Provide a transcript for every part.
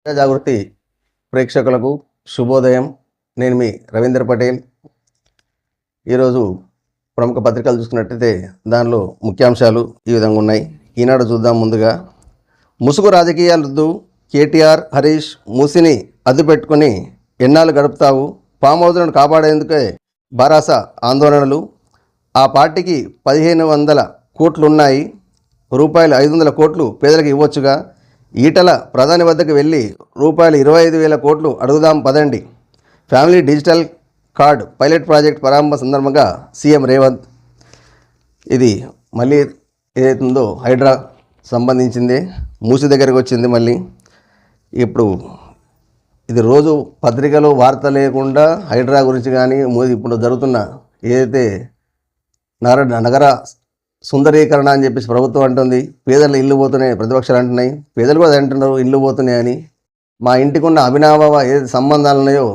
జాగృతి ప్రేక్షకులకు శుభోదయం. నేను మీ రవీంద్ర పటేల్. ఈరోజు ప్రముఖ పత్రికలు చూసుకున్నట్టయితే దానిలో ముఖ్యాంశాలు ఈ విధంగా ఉన్నాయి. ఈనాడు చూద్దాం. ముందుగా, ముసుగు రాజకీయాలొద్దు, కేటీఆర్ హరీష్ మూసిని అడ్డు పెట్టుకుని ఎన్నాళ్ళు గడుపుతావు, ఫామ్ హౌస్లను కాపాడేందుకే బారాస ఆందోళనలు, ఆ పార్టీకి 1500 కోట్లున్నాయి, రూపాయలు 500 కోట్లు పేదలకు ఇవ్వచ్చుగా, ఈటల ప్రధాని వద్దకు వెళ్ళి రూపాయలు 25,000 కోట్లు అడుగుదాం పదండి, family digital card pilot project ప్రారంభ సందర్భంగా సీఎం రేవంత్. ఇది మళ్ళీ ఏదైతుందో హైడ్రా సంబంధించింది, మూసి దగ్గరికి వచ్చింది. మళ్ళీ ఇప్పుడు ఇది రోజు పత్రికలో వార్త లేకుండా హైడ్రా గురించి కానీ ఇప్పుడు జరుగుతున్న ఏదైతే నగర సుందరీకరణ అని చెప్పేసి ప్రభుత్వం అంటుంది, పేదలు ఇల్లు పోతున్నాయి, ప్రతిపక్షాలు అంటున్నాయి, పేదలు కూడా అంటున్నారు ఇల్లు పోతున్నాయని. మా ఇంటికి ఉన్న అభినవ ఏదైతే సంబంధాలు ఉన్నాయో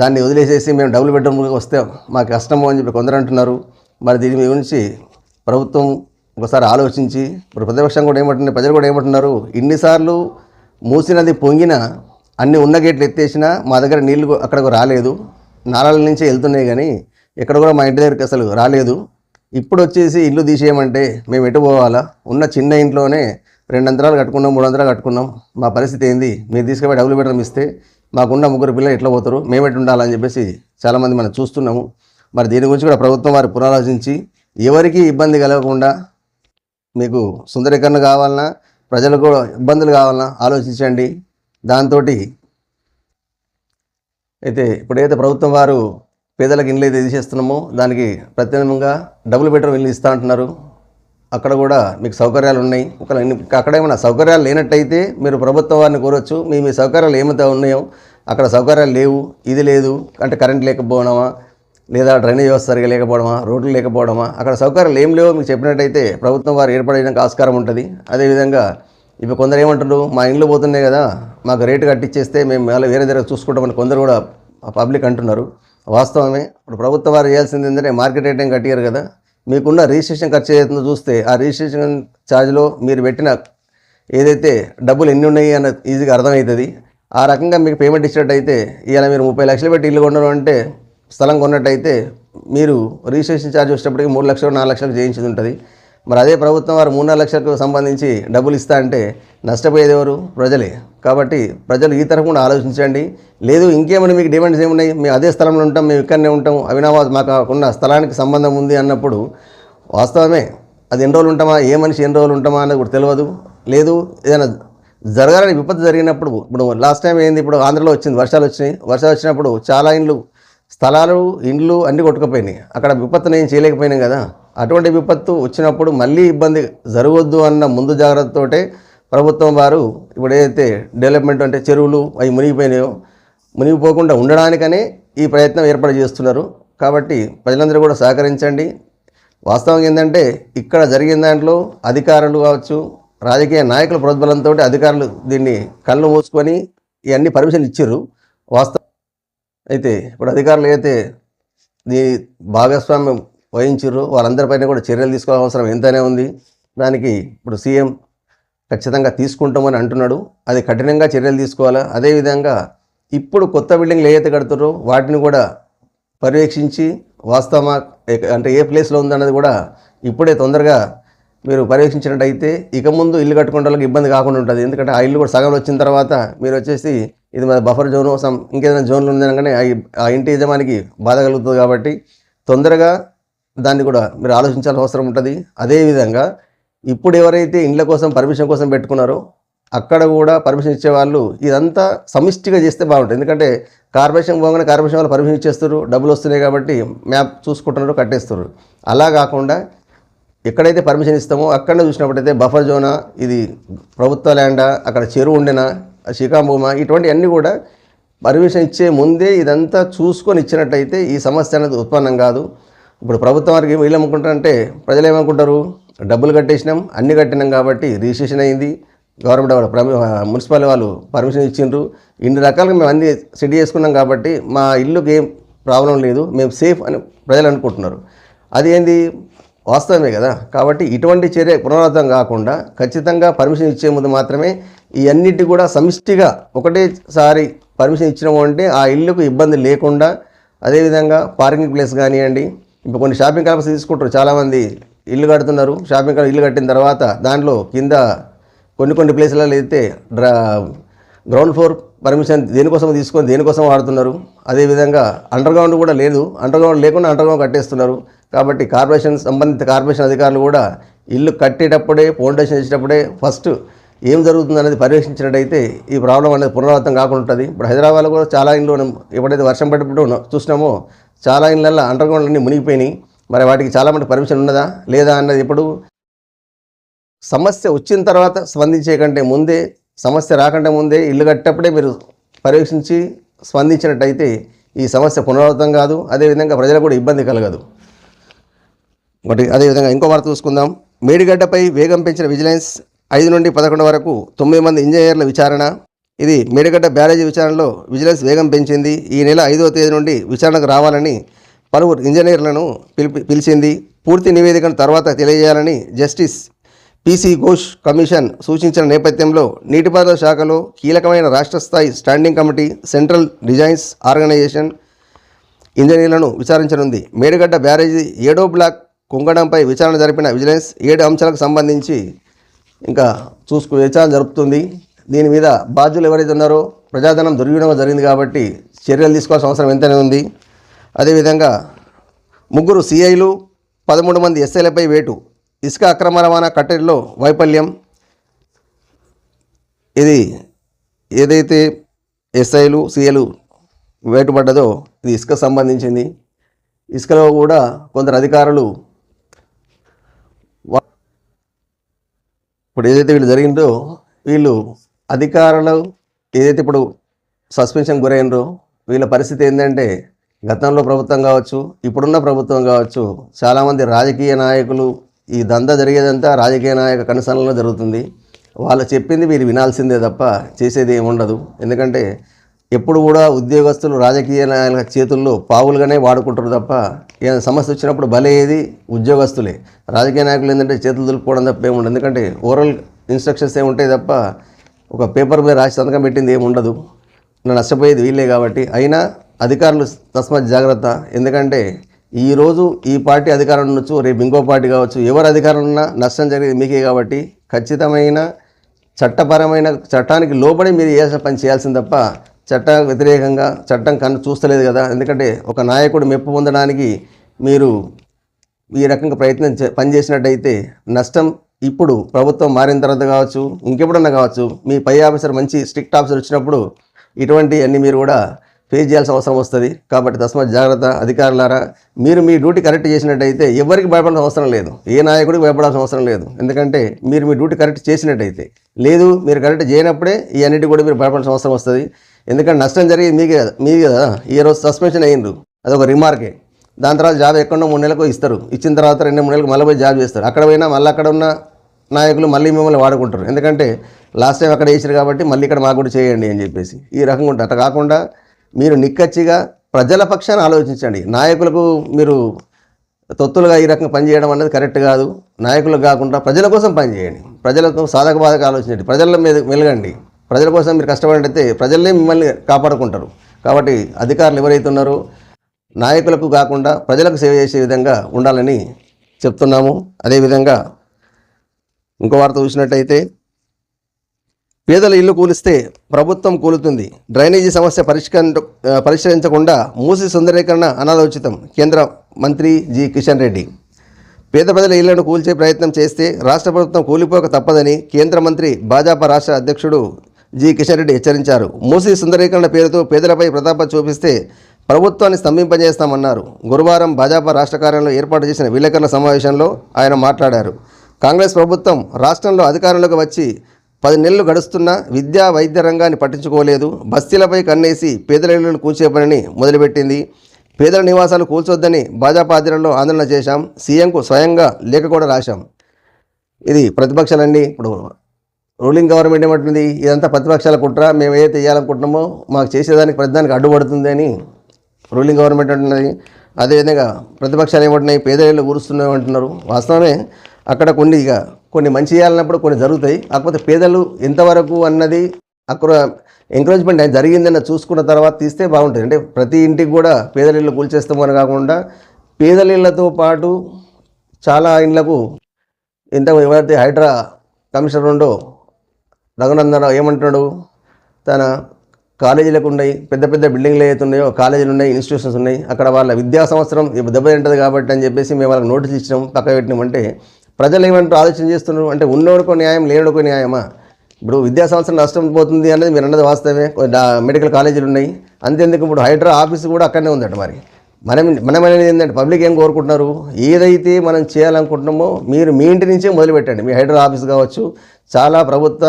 దాన్ని వదిలేసేసి మేము డబుల్ బెడ్రూమ్కి వస్తే మాకు కష్టము అని చెప్పి కొందరు అంటున్నారు. మరి దీని గురించి ప్రభుత్వం ఒకసారి ఆలోచించి, ఇప్పుడు ప్రతిపక్షం కూడా ఏమంటున్నారు, ప్రజలు కూడా ఏమంటున్నారు, ఇన్నిసార్లు మూసినది పొంగిన అన్ని ఉన్న గేట్లు ఎత్తేసినా మా దగ్గర నీళ్లు అక్కడికి రాలేదు, నాలాల నుంచే వెళ్తున్నాయి కానీ ఎక్కడ కూడా మా ఇంటి దగ్గరికి అసలు రాలేదు. ఇప్పుడు వచ్చేసి ఇల్లు తీసేయమంటే మేము ఎటు పోవాలా, ఉన్న చిన్న ఇంట్లోనే 2 అంతరాలు కట్టుకున్నాం, 3 అంతరాలు కట్టుకున్నాం, మా పరిస్థితి ఏంది, మీరు తీసుకుపోయి డబుల్ బెడ్రూమ్ ఇస్తే మాకున్న 3 పిల్లలు ఎట్లా పోతారు, మేము ఎటు ఉండాలని చెప్పేసి చాలామంది మనం చూస్తున్నాము. మరి దీని గురించి కూడా ప్రభుత్వం వారు పునరాలోచించి ఎవరికి ఇబ్బంది కలగకుండా, మీకు సుందరీకరణ కావాలన్నా ప్రజలకు కూడా ఇబ్బందులు కావాలన్నా ఆలోచించండి. దాంతో అయితే ఇప్పుడైతే ప్రభుత్వం వారు పేదలకు ఇల్లు అయితే తీసేస్తున్నామో దానికి ప్రత్యామ్నాయంగా డబుల్ బెడ్రూమ్ ఇల్లు ఇస్తూ అంటున్నారు. అక్కడ కూడా మీకు సౌకర్యాలు ఉన్నాయి. అక్కడ ఏమైనా సౌకర్యాలు లేనట్టయితే మీరు ప్రభుత్వం వారిని కోరవచ్చు, మీ సౌకర్యాలు ఏమైతే ఉన్నాయో అక్కడ సౌకర్యాలు లేవు, ఇది లేదు అంటే కరెంట్ లేకపోవడమా, లేదా డ్రైనేజ్ వ్యవస్థ సరిగా లేకపోవడమా, రోడ్లు లేకపోవడమా, అక్కడ సౌకర్యాలు ఏం లేవో మీకు చెప్పినట్టయితే ప్రభుత్వం వారు ఏర్పడడానికి ఆస్కారం ఉంటుంది. అదేవిధంగా ఇప్పుడు కొందరు ఏమంటారు, మా ఇండ్లు పోతున్నాయి కదా మాకు రేటు కట్టించేస్తే మేము వేరే దగ్గర చూసుకుంటామని కొందరు కూడా పబ్లిక్ అంటున్నారు. వాస్తవమే. ఇప్పుడు ప్రభుత్వం వారు చేయాల్సింది ఏంటంటే మార్కెట్ రేట్ ఏం కట్టారు కదా, మీకున్న రిజిస్ట్రేషన్ ఖర్చు ఏదైతుందో చూస్తే ఆ రిజిస్ట్రేషన్ ఛార్జ్లో మీరు పెట్టిన ఏదైతే డబ్బులు ఎన్ని ఉన్నాయి అన్నది ఈజీగా అర్థమవుతుంది. ఆ రకంగా మీకు పేమెంట్ ఇచ్చినట్టయితే ఇవాళ మీరు 30 లక్షలు పెట్టి ఇల్లు కొనడం అంటే స్థలం కొన్నట్టయితే మీరు రిజిస్ట్రేషన్ ఛార్జ్ వచ్చేటప్పటికి 3 లక్షలు 4 లక్షలు చేయించింది ఉంటుంది. మరి అదే ప్రభుత్వం వారు 3-4 లక్షలకు సంబంధించి డబ్బులు ఇస్తా అంటే నష్టపోయేది ఎవరు? ప్రజలే. కాబట్టి ప్రజలు ఈ తరఫున ఆలోచించండి. లేదు ఇంకేమైనా మీకు డిమాండ్స్ ఏమున్నాయి, మేము అదే స్థలంలో ఉంటాం, మేము ఇక్కడనే ఉంటాం, అవినావాజ్ మాకు ఉన్న స్థలానికి సంబంధం ఉంది అన్నప్పుడు వాస్తవమే. అది ఎన్ని రోజులు ఉంటామా, ఏ మనిషి ఎన్ని రోజులు ఉంటామా అన్నది కూడా తెలియదు. లేదు ఏదైనా జరగాలని విపత్తు జరిగినప్పుడు, ఇప్పుడు లాస్ట్ టైం ఏంది, ఇప్పుడు ఆంధ్రలో వచ్చింది, వర్షాలు వచ్చినప్పుడు చాలా స్థలాలు ఇండ్లు అన్నీ కొట్టుకుపోయినాయి. అక్కడ విపత్తును ఏం చేయలేకపోయినాం కదా. అటువంటి విపత్తు వచ్చినప్పుడు మళ్ళీ ఇబ్బంది జరగొద్దు అన్న ముందు జాగ్రత్తతోటే ప్రభుత్వం వారు ఇప్పుడు ఏదైతే డెవలప్మెంట్ అంటే చెరువులు అవి మునిగిపోయినాయో మునిగిపోకుండా ఉండడానికనే ఈ ప్రయత్నం ఏర్పాటు చేస్తున్నారు. కాబట్టి ప్రజలందరూ కూడా సహకరించండి. వాస్తవం ఏంటంటే ఇక్కడ జరిగిన దాంట్లో అధికారులు కావచ్చు, రాజకీయ నాయకుల ప్రోద్బలంతో అధికారులు దీన్ని కళ్ళు మూసుకొని ఇవన్నీ పర్మిషన్ ఇచ్చారు. వాస్తవం అయితే ఇప్పుడు అధికారులు అయితే దీ భాగస్వామ్యం వహించారు, వాళ్ళందరిపైన కూడా చర్యలు తీసుకోవాల్సిన అవసరం ఎంతనే ఉంది. దానికి ఇప్పుడు సీఎం ఖచ్చితంగా తీసుకుంటామని అంటున్నాడు. అది కఠినంగా చర్యలు తీసుకోవాలా. అదేవిధంగా ఇప్పుడు కొత్త బిల్డింగ్లు ఏదైతే కడుతున్నారో వాటిని కూడా పర్యవేక్షించి వాస్తవమా అంటే ఏ ప్లేస్లో ఉందన్నది కూడా ఇప్పుడే తొందరగా మీరు పర్యవేక్షించినట్టయితే ఇక ముందు ఇల్లు కట్టుకునే వాళ్ళకి ఇబ్బంది కాకుండా ఉంటుంది. ఎందుకంటే ఆ ఇల్లు కూడా సగం వచ్చిన తర్వాత మీరు వచ్చేసి ఇది మన బఫర్ జోను ఇంకేదైనా జోన్లు ఉందనగానే ఆ ఇంటి యజమానికి బాధ కలుగుతుంది. కాబట్టి తొందరగా దాన్ని కూడా మీరు ఆలోచించాల్సిన అవసరం ఉంటుంది. అదేవిధంగా ఇప్పుడు ఎవరైతే ఇండ్ల కోసం పర్మిషన్ కోసం పెట్టుకున్నారో అక్కడ కూడా పర్మిషన్ ఇచ్చేవాళ్ళు ఇదంతా సమిష్టిగా చేస్తే బాగుంటుంది. ఎందుకంటే కార్పొరేషన్ పోగానే కార్పొరేషన్ వాళ్ళు పర్మిషన్ ఇచ్చేస్తారు, డబ్బులు వస్తున్నాయి కాబట్టి మ్యాప్ చూసుకుంటున్నారు, కట్టేస్తారు. అలా కాకుండా ఎక్కడైతే పర్మిషన్ ఇస్తామో అక్కడనే చూసినప్పుడైతే బఫర్ జోనా, ఇది ప్రభుత్వ ల్యాండా, అక్కడ చెరువు ఉండేనా, శిఖాభూమా, ఇటువంటి అన్నీ కూడా పర్మిషన్ ఇచ్చే ముందే ఇదంతా చూసుకొని ఇచ్చినట్టయితే ఈ సమస్య అనేది ఉత్పన్నం కాదు. ఇప్పుడు ప్రభుత్వం వారికి వీళ్ళు ఏమనుకుంటారంటే ప్రజలు ఏమనుకుంటారు, డబ్బులు కట్టేసినాం, అన్నీ కట్టినాం కాబట్టి రిజిస్ట్రేషన్ అయింది, గవర్నమెంట్ వాళ్ళు మున్సిపల్ వాళ్ళు పర్మిషన్ ఇచ్చిండ్రు, ఇన్ని రకాలుగా మేము అన్నీ సెట్ చేసుకున్నాం కాబట్టి మా ఇల్లుకి ఏం ప్రాబ్లం లేదు, మేము సేఫ్ అని ప్రజలు అనుకుంటున్నారు. అది ఏంది, వాస్తవమే కదా. కాబట్టి ఇటువంటి చర్య పునరావృతం కాకుండా ఖచ్చితంగా పర్మిషన్ ఇచ్చే ముందు మాత్రమే ఈ అన్నిటి కూడా సమిష్టిగా ఒకటేసారి పర్మిషన్ ఇచ్చినాము అంటే ఆ ఇల్లుకు ఇబ్బంది లేకుండా, అదేవిధంగా పార్కింగ్ ప్లేస్ కానివ్వండి, ఇప్పుడు కొన్ని షాపింగ్ కాంప్లెక్స్ తీసుకుంటారు చాలామంది, ఇల్లు కడుతున్నారు, షాపింగ్ ఇల్లు కట్టిన తర్వాత దాంట్లో కింద కొన్ని ప్లేసులలో అయితే గ్రౌండ్ ఫ్లోర్ పర్మిషన్ దేనికోసం తీసుకొని దేనికోసం వాడుతున్నారు. అదేవిధంగా అండర్ గ్రౌండ్ కూడా లేదు, అండర్ గ్రౌండ్ లేకుండా అండర్ గ్రౌండ్ కట్టేస్తున్నారు. కాబట్టి సంబంధిత కార్పొరేషన్ అధికారులు కూడా ఇల్లు కట్టేటప్పుడే, ఫౌండేషన్ చేసేటప్పుడే ఫస్ట్ ఏం జరుగుతుంది అనేది పర్యవేక్షించినట్టయితే ఈ ప్రాబ్లం అనేది పునరావృతం కాకుండా ఉంటుంది. ఇప్పుడు హైదరాబాద్లో కూడా చాలా ఇండ్లు ఎప్పుడైతే వర్షం పడేటప్పుడు చూసినామో చాలా ఇళ్ళల్లో అండర్ గ్రౌండ్ అన్నీ మునిగిపోయినాయి. మరి వాటికి చాలామంది పర్మిషన్ ఉన్నదా లేదా అన్నది ఇప్పుడు సమస్య వచ్చిన తర్వాత స్పందించే కంటే ముందే, సమస్య రాకంటే ముందే ఇల్లు కట్టేటప్పుడే మీరు పర్యవేక్షించి స్పందించినట్టయితే ఈ సమస్య పునరావృతం కాదు, అదేవిధంగా ప్రజలకు కూడా ఇబ్బంది కలగదు. ఒకటి అదేవిధంగా ఇంకో వార్త చూసుకుందాం. మేడిగడ్డపై వేగం పెంచిన విజిలెన్స్, 5 నుండి 11 వరకు 9 మంది ఇంజనీర్ల విచారణ. ఇది మేడిగడ్డ బ్యారేజీ విచారణలో విజిలెన్స్ వేగం పెంచింది. ఈ నెల 5వ తేదీ నుండి విచారణకు రావాలని పలువురు ఇంజనీర్లను పిలిచింది. పూర్తి నివేదికను తర్వాత తెలియజేయాలని జస్టిస్ పిసి ఘోష్ కమిషన్ సూచించిన నేపథ్యంలో నీటిపారుదల శాఖలో కీలకమైన రాష్ట్ర స్థాయి standing committee central designs organisation ఇంజనీర్లను విచారించనుంది. మేడిగడ్డ బ్యారేజీ 7వ బ్లాక్ కుంగడంపై విచారణ జరిపిన విజిలెన్స్ 7 అంశాలకు సంబంధించి ఇంకా విచారణ జరుపుతుంది. దీని మీద బాధ్యులు ఎవరైతే ఉన్నారో ప్రజాధనం దుర్వినియోగం జరిగింది కాబట్టి చర్యలు తీసుకోవాల్సిన అవసరం ఎంతనే ఉంది. అదేవిధంగా 3 సిఐలు 13 మంది ఎస్ఐలపై వేటు, ఇసుక అక్రమ రవాణా కట్టడిలో వైఫల్యం. ఇది ఏదైతే ఎస్ఐలు సిఐలు వేటుపడ్డదో ఇది ఇసుక సంబంధించింది. ఇసుకలో కూడా కొందరు అధికారులు ఇప్పుడు ఏదైతే వీళ్ళు జరిగిందో వీళ్ళు అధికారులు ఏదైతే ఇప్పుడు సస్పెన్షన్ గురైనరో వీళ్ళ పరిస్థితి ఏంటంటే గతంలో ప్రభుత్వం కావచ్చు, ఇప్పుడున్న ప్రభుత్వం కావచ్చు, చాలామంది రాజకీయ నాయకులు ఈ దందా జరిగేదంతా రాజకీయ నాయక కనుసనలో జరుగుతుంది. వాళ్ళు చెప్పింది వీరు వినాల్సిందే తప్ప చేసేది ఏముండదు. ఎందుకంటే ఎప్పుడు కూడా ఉద్యోగస్తులు రాజకీయ నాయకుల చేతుల్లో పావులుగానే వాడుకుంటారు తప్ప ఏదైనా సమస్య వచ్చినప్పుడు బలేది ఉద్యోగస్తులే. రాజకీయ నాయకులు ఏంటంటే చేతులు దులుపుకోవడం తప్ప ఏముండదు. ఎందుకంటే ఓరల్ ఇన్స్ట్రక్షన్స్ ఏముంటాయి తప్ప ఒక పేపర్ మీద రాసి సంతకం పెట్టింది ఏముండదు. నష్టపోయేది వీళ్ళే. కాబట్టి అయినా అధికారులు తస్మాత్ జాగ్రత్త. ఎందుకంటే ఈరోజు ఈ పార్టీ అధికారం ఉండొచ్చు, రేపు ఇంకో పార్టీ కావచ్చు, ఎవరు అధికారం ఉన్నా నష్టం జరిగేది మీకే. కాబట్టి ఖచ్చితమైన చట్టపరమైన చట్టానికి లోబడి మీరు ఏ పని చేయాల్సింది తప్ప చట్ట వ్యతిరేకంగా చట్టం చూస్తలేదు కదా. ఎందుకంటే ఒక నాయకుడు మెప్పు పొందడానికి మీరు ఈ రకంగా పనిచేసినట్టయితే నష్టం ఇప్పుడు ప్రభుత్వం మారిన తర్వాత కావచ్చు, ఇంకెప్పుడన్నా కావచ్చు, మీ పై ఆఫీసర్ మంచి స్ట్రిక్ట్ ఆఫీసర్ వచ్చినప్పుడు ఇటువంటి అన్నీ మీరు కూడా ఫేస్ చేయాల్సిన అవసరం వస్తుంది. కాబట్టి తస్మాత్ జాగ్రత్త అధికారులారా. మీరు మీ డ్యూటీ కరెక్ట్ చేసినట్టయితే ఎవరికి భయపడాల్సిన అవసరం లేదు, ఏ నాయకుడికి భయపడాల్సిన అవసరం లేదు. ఎందుకంటే మీరు మీ డ్యూటీ కరెక్ట్ చేసినట్టయితే. లేదు మీరు కరెక్ట్ చేయనప్పుడే ఈ అన్నిటి కూడా మీరు భయపడాల్సిన అవసరం వస్తుంది. ఎందుకంటే నష్టం జరిగి మీది కదా. ఈ రోజు సస్పెన్షన్ అయ్యిండ్రు, అదొక రిమార్కే. దాని తర్వాత జాబ్ ఎక్కడో 3 నెలలకు ఇస్తారు, ఇచ్చిన తర్వాత 2-3 నెలలకు మళ్ళీ పోయి జాబ్ చేస్తారు. అక్కడ పోయినా మళ్ళీ అక్కడ ఉన్న నాయకులు మళ్ళీ మిమ్మల్ని వాడుకుంటారు. ఎందుకంటే లాస్ట్ టైం అక్కడ వేసారు కాబట్టి మళ్ళీ ఇక్కడ మాకు కూడా చేయండి అని చెప్పేసి ఈ రకంగా ఉంటుంది. అట్లా కాకుండా మీరు నిక్కచ్చిగా ప్రజల పక్షాన ఆలోచించండి. నాయకులకు మీరు తొత్తులుగా ఈ రకంగా పనిచేయడం అనేది కరెక్ట్ కాదు. నాయకులకు కాకుండా ప్రజల కోసం పనిచేయండి, ప్రజలకు సాధక బాధక ఆలోచించండి, ప్రజల మీద మెలగండి. ప్రజల కోసం మీరు కష్టపడితే ప్రజలనే మిమ్మల్ని కాపాడుకుంటారు. కాబట్టి అధికారులు ఎవరైతే ఉన్నారో నాయకులకు కాకుండా ప్రజలకు సేవ చేసే విధంగా ఉండాలని చెప్తున్నాము. అదేవిధంగా ఇంకో వార్త చూసినట్టయితే పేదల ఇల్లు కూలిస్తే ప్రభుత్వం కూలుతుంది, డ్రైనేజీ సమస్య పరిష్కరించకుండా మూసి సుందరీకరణ అనాలోచితం, కేంద్ర మంత్రి జి కిషన్ రెడ్డి. పేద ప్రజల ఇళ్లను కూల్చే ప్రయత్నం చేస్తే రాష్ట్ర ప్రభుత్వం కూలిపోక తప్పదని కేంద్ర మంత్రి భాజపా రాష్ట్ర అధ్యక్షుడు జి కిషన్ రెడ్డి హెచ్చరించారు. మూసి సుందరీకరణ పేరుతో పేదలపై ప్రతాపం చూపిస్తే ప్రభుత్వాన్ని స్తంభింపజేస్తామన్నారు. గురువారం భాజపా రాష్ట్ర కార్యాలయంలో ఏర్పాటు చేసిన విలేకరుల సమావేశంలో ఆయన మాట్లాడారు. కాంగ్రెస్ ప్రభుత్వం రాష్ట్రంలో అధికారంలోకి వచ్చి 10 నెలలు గడుస్తున్నా విద్యా వైద్య రంగాన్ని పట్టించుకోలేదు. బస్తీలపై కన్నేసి పేదల ఇళ్లను కూల్చే పనిని మొదలుపెట్టింది. పేదల నివాసాలు కూల్చొద్దని భాజపా ఆధ్వర్యంలో ఆందోళన చేశాం. సీఎంకు స్వయంగా లేఖ కూడా రాశాం. ఇది ప్రతిపక్షాలన్నీ ఇప్పుడు రూలింగ్ గవర్నమెంట్ ఏమంటుంది, ఇదంతా ప్రతిపక్షాల కుట్ర, మేము ఏదైతే చేయాలనుకుంటున్నామో మాకు చేసేదానికి ప్రతిదానికి అడ్డుపడుతుంది అని రూలింగ్ గవర్నమెంట్ అంటున్నది. అదేవిధంగా ప్రతిపక్షాలు ఏమంటున్నాయి, పేదరిళ్ళు ఊరుస్తున్నాయి అంటున్నారు. వాస్తవమే, అక్కడ కొన్ని మంచి చేయాలన్నప్పుడు కొన్ని జరుగుతాయి. కాకపోతే పేదలు ఎంతవరకు అన్నది అక్కడ ఎంకరేజ్మెంట్ జరిగిందన్న చూసుకున్న తర్వాత తీస్తే బాగుంటుంది. అంటే ప్రతి ఇంటికి కూడా పేదలిళ్ళు కూల్చేస్తామని కాకుండా పేదలిళ్లతో పాటు చాలా ఇండ్లకు ఎవరైతే హైడ్రా కమిషనర్ ఉండో రఘునందనరావు ఏమంటున్నాడు, తన కాలేజీలకు ఉన్నాయి, పెద్ద పెద్ద బిల్డింగ్లు ఏవైతే ఉన్నాయో కాలేజీలు ఉన్నాయి, ఇన్స్టిట్యూషన్స్ ఉన్నాయి, అక్కడ వాళ్ళ విద్యా సంవత్సరం దెబ్బతింటుంది కాబట్టి అని చెప్పేసి మేము వాళ్ళకి నోటీస్ ఇచ్చినాం, పక్క పెట్టినామంటే ప్రజలు ఏమంటారు ఆలోచన చేస్తున్నారు అంటే ఉన్నోడికో న్యాయం లేనుడికో న్యాయమా? ఇప్పుడు విద్యా సంవత్సరం నష్టం పోతుంది అనేది మీరు అన్నది వాస్తవమే. మెడికల్ కాలేజీలు ఉన్నాయి, అంతేందుకు ఇప్పుడు హైడ్రా ఆఫీస్ కూడా అక్కడనే ఉందట. మరి మనం అనేది ఏంటంటే పబ్లిక్ ఏం కోరుకుంటున్నారు, ఏదైతే మనం చేయాలనుకుంటున్నామో మీరు మీ ఇంటి నుంచే మొదలుపెట్టండి. మీ హైడ్రా ఆఫీస్ కావచ్చు, చాలా ప్రభుత్వ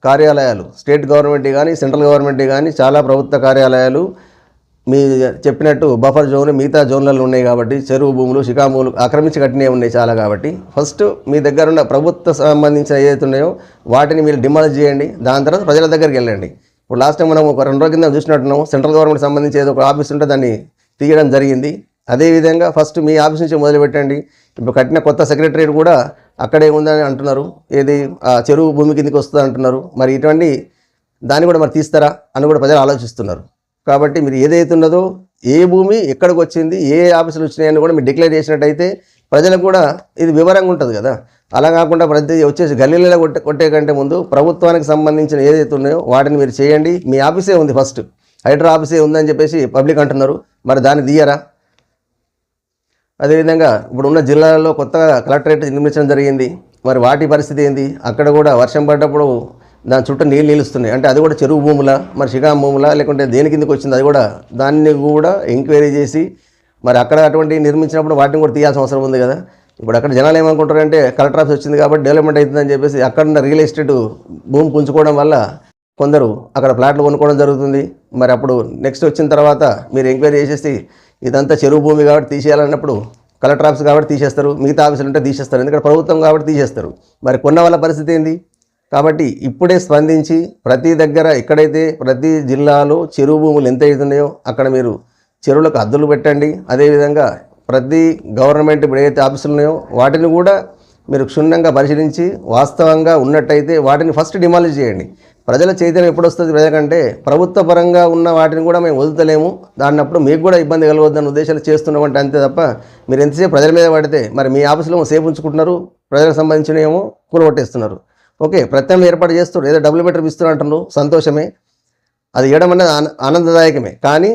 కార్యాలయాలు, స్టేట్ గవర్నమెంట్ కానీ సెంట్రల్ గవర్నమెంట్ కానీ చాలా ప్రభుత్వ కార్యాలయాలు మీ చెప్పినట్టు బఫర్ జోన్ మిగతా జోన్లలో ఉన్నాయి కాబట్టి చెరువు భూములు శిఖాభూములు ఆక్రమించి కట్టినవి ఉన్నాయి చాలా. కాబట్టి ఫస్ట్ మీ దగ్గర ఉన్న ప్రభుత్వ సంబంధించిన ఏదైతే ఉన్నాయో వాటిని మీరు డిమాలిష్ చేయండి. దాని తర్వాత ప్రజల దగ్గరికి వెళ్ళండి. ఇప్పుడు లాస్ట్ టైం మనం ఒక 2 రోజుల కింద చూసినట్టున్నాం, సెంట్రల్ గవర్నమెంట్ సంబంధించి ఏదో ఒక ఆఫీస్ ఉంటే దాన్ని తీయడం జరిగింది. అదేవిధంగా ఫస్ట్ మీ ఆఫీస్ నుంచి మొదలుపెట్టండి. ఇప్పుడు కట్టిన కొత్త సెక్రటరేట్ కూడా అక్కడే ఉందని అంటున్నారు, ఏది చెరువు భూమి కిందకి వస్తుంది అంటున్నారు. మరి ఇటువంటి దాన్ని కూడా మరి తీస్తారా అని కూడా ప్రజలు ఆలోచిస్తున్నారు. కాబట్టి మీరు ఏదైతే ఉన్నదో ఏ భూమి ఎక్కడికి వచ్చింది, ఏ ఆఫీసులు వచ్చినాయని కూడా మీరు డిక్లేర్ చేసినట్టయితే ప్రజలకు కూడా ఇది వివరంగా ఉంటుంది కదా. అలా కాకుండా ప్రతి వచ్చేసి గల్లీలలో కొట్టే కంటే ముందు ప్రభుత్వానికి సంబంధించిన ఏదైతే ఉన్నాయో వాటిని మీరు చేయండి. మీ ఆఫీసే ఉంది, ఫస్ట్ హైడ్రా ఆఫీసే ఉందని చెప్పేసి పబ్లిక్ అంటున్నారు, మరి దాన్ని తీయరా? అదేవిధంగా ఇప్పుడు ఉన్న జిల్లాలలో కొత్తగా కలెక్టరేట్ నిర్మించడం జరిగింది, మరి వాటి పరిస్థితి ఏంది? అక్కడ కూడా వర్షం పడ్డప్పుడు దాని చుట్టూ నీళ్ళు నిలుస్తున్నాయి అంటే అది కూడా చెరువు భూములా, మరి శిఖా భూములా, లేకుంటే దేని కిందకి వచ్చింది అది కూడా దాన్ని కూడా ఎంక్వైరీ చేసి మరి అక్కడ అటువంటి నిర్మించినప్పుడు వాటిని కూడా తీయాల్సిన అవసరం ఉంది కదా. ఇప్పుడు అక్కడ జనాలు ఏమనుకుంటారంటే కలెక్టర్ ఆఫీస్ వచ్చింది కాబట్టి డెవలప్మెంట్ అవుతుందని చెప్పేసి అక్కడ రియల్ ఎస్టేట్ భూమి పుంజుకోవడం వల్ల కొందరు అక్కడ ప్లాట్లు కొనుక్కోవడం జరుగుతుంది. మరి అప్పుడు నెక్స్ట్ వచ్చిన తర్వాత మీరు ఎంక్వైరీ చేసేసి ఇదంతా చెరువు భూమి కాబట్టి తీసేయాలన్నప్పుడు కలెక్టర్ ఆఫీస్ కాబట్టి తీసేస్తారు, మిగతా ఆఫీసులు ఉంటే తీసేస్తారు, ఎందుకంటే ప్రభుత్వం కాబట్టి తీసేస్తారు. మరి కొన్న వాళ్ళ పరిస్థితి ఏంది? కాబట్టి ఇప్పుడే స్పందించి ప్రతి దగ్గర ఎక్కడైతే ప్రతి జిల్లాలో చెరువు భూములు ఎంత అవుతున్నాయో అక్కడ మీరు చెరువులకు హద్దులు పెట్టండి. అదేవిధంగా ప్రతి గవర్నమెంట్ ఇప్పుడు ఏదైతే ఆఫీసులు ఉన్నాయో వాటిని కూడా మీరు క్షుణ్ణంగా పరిశీలించి వాస్తవంగా ఉన్నట్టయితే వాటిని ఫస్ట్ డిమాలిష్ చేయండి. ప్రజల చైతన్యం ఎప్పుడు వస్తుంది? ప్రజలకంటే ప్రభుత్వ పరంగా ఉన్న వాటిని కూడా మేము వదులుతలేము, దాన్నప్పుడు మీకు కూడా ఇబ్బంది కలగవద్దన్న ఉద్దేశాలు చేస్తున్నామంటే అంతే తప్ప మీరు ఎంతసేపు ప్రజల మీద పడితే మరి మీ ఆఫీసులో సేఫ్ ఉంచుకుంటున్నారు, ప్రజలకు సంబంధించిన ఏమో కూలగొట్టేస్తున్నారు. ఓకే, ప్రత్యామ్నాయం ఏర్పాటు చేస్తారు, ఏదో డబుల్ బెటర్ ఇస్తున్నారు అంటున్నారు, సంతోషమే, అది ఇవ్వడం అనేది ఆనందదాయకమే. కానీ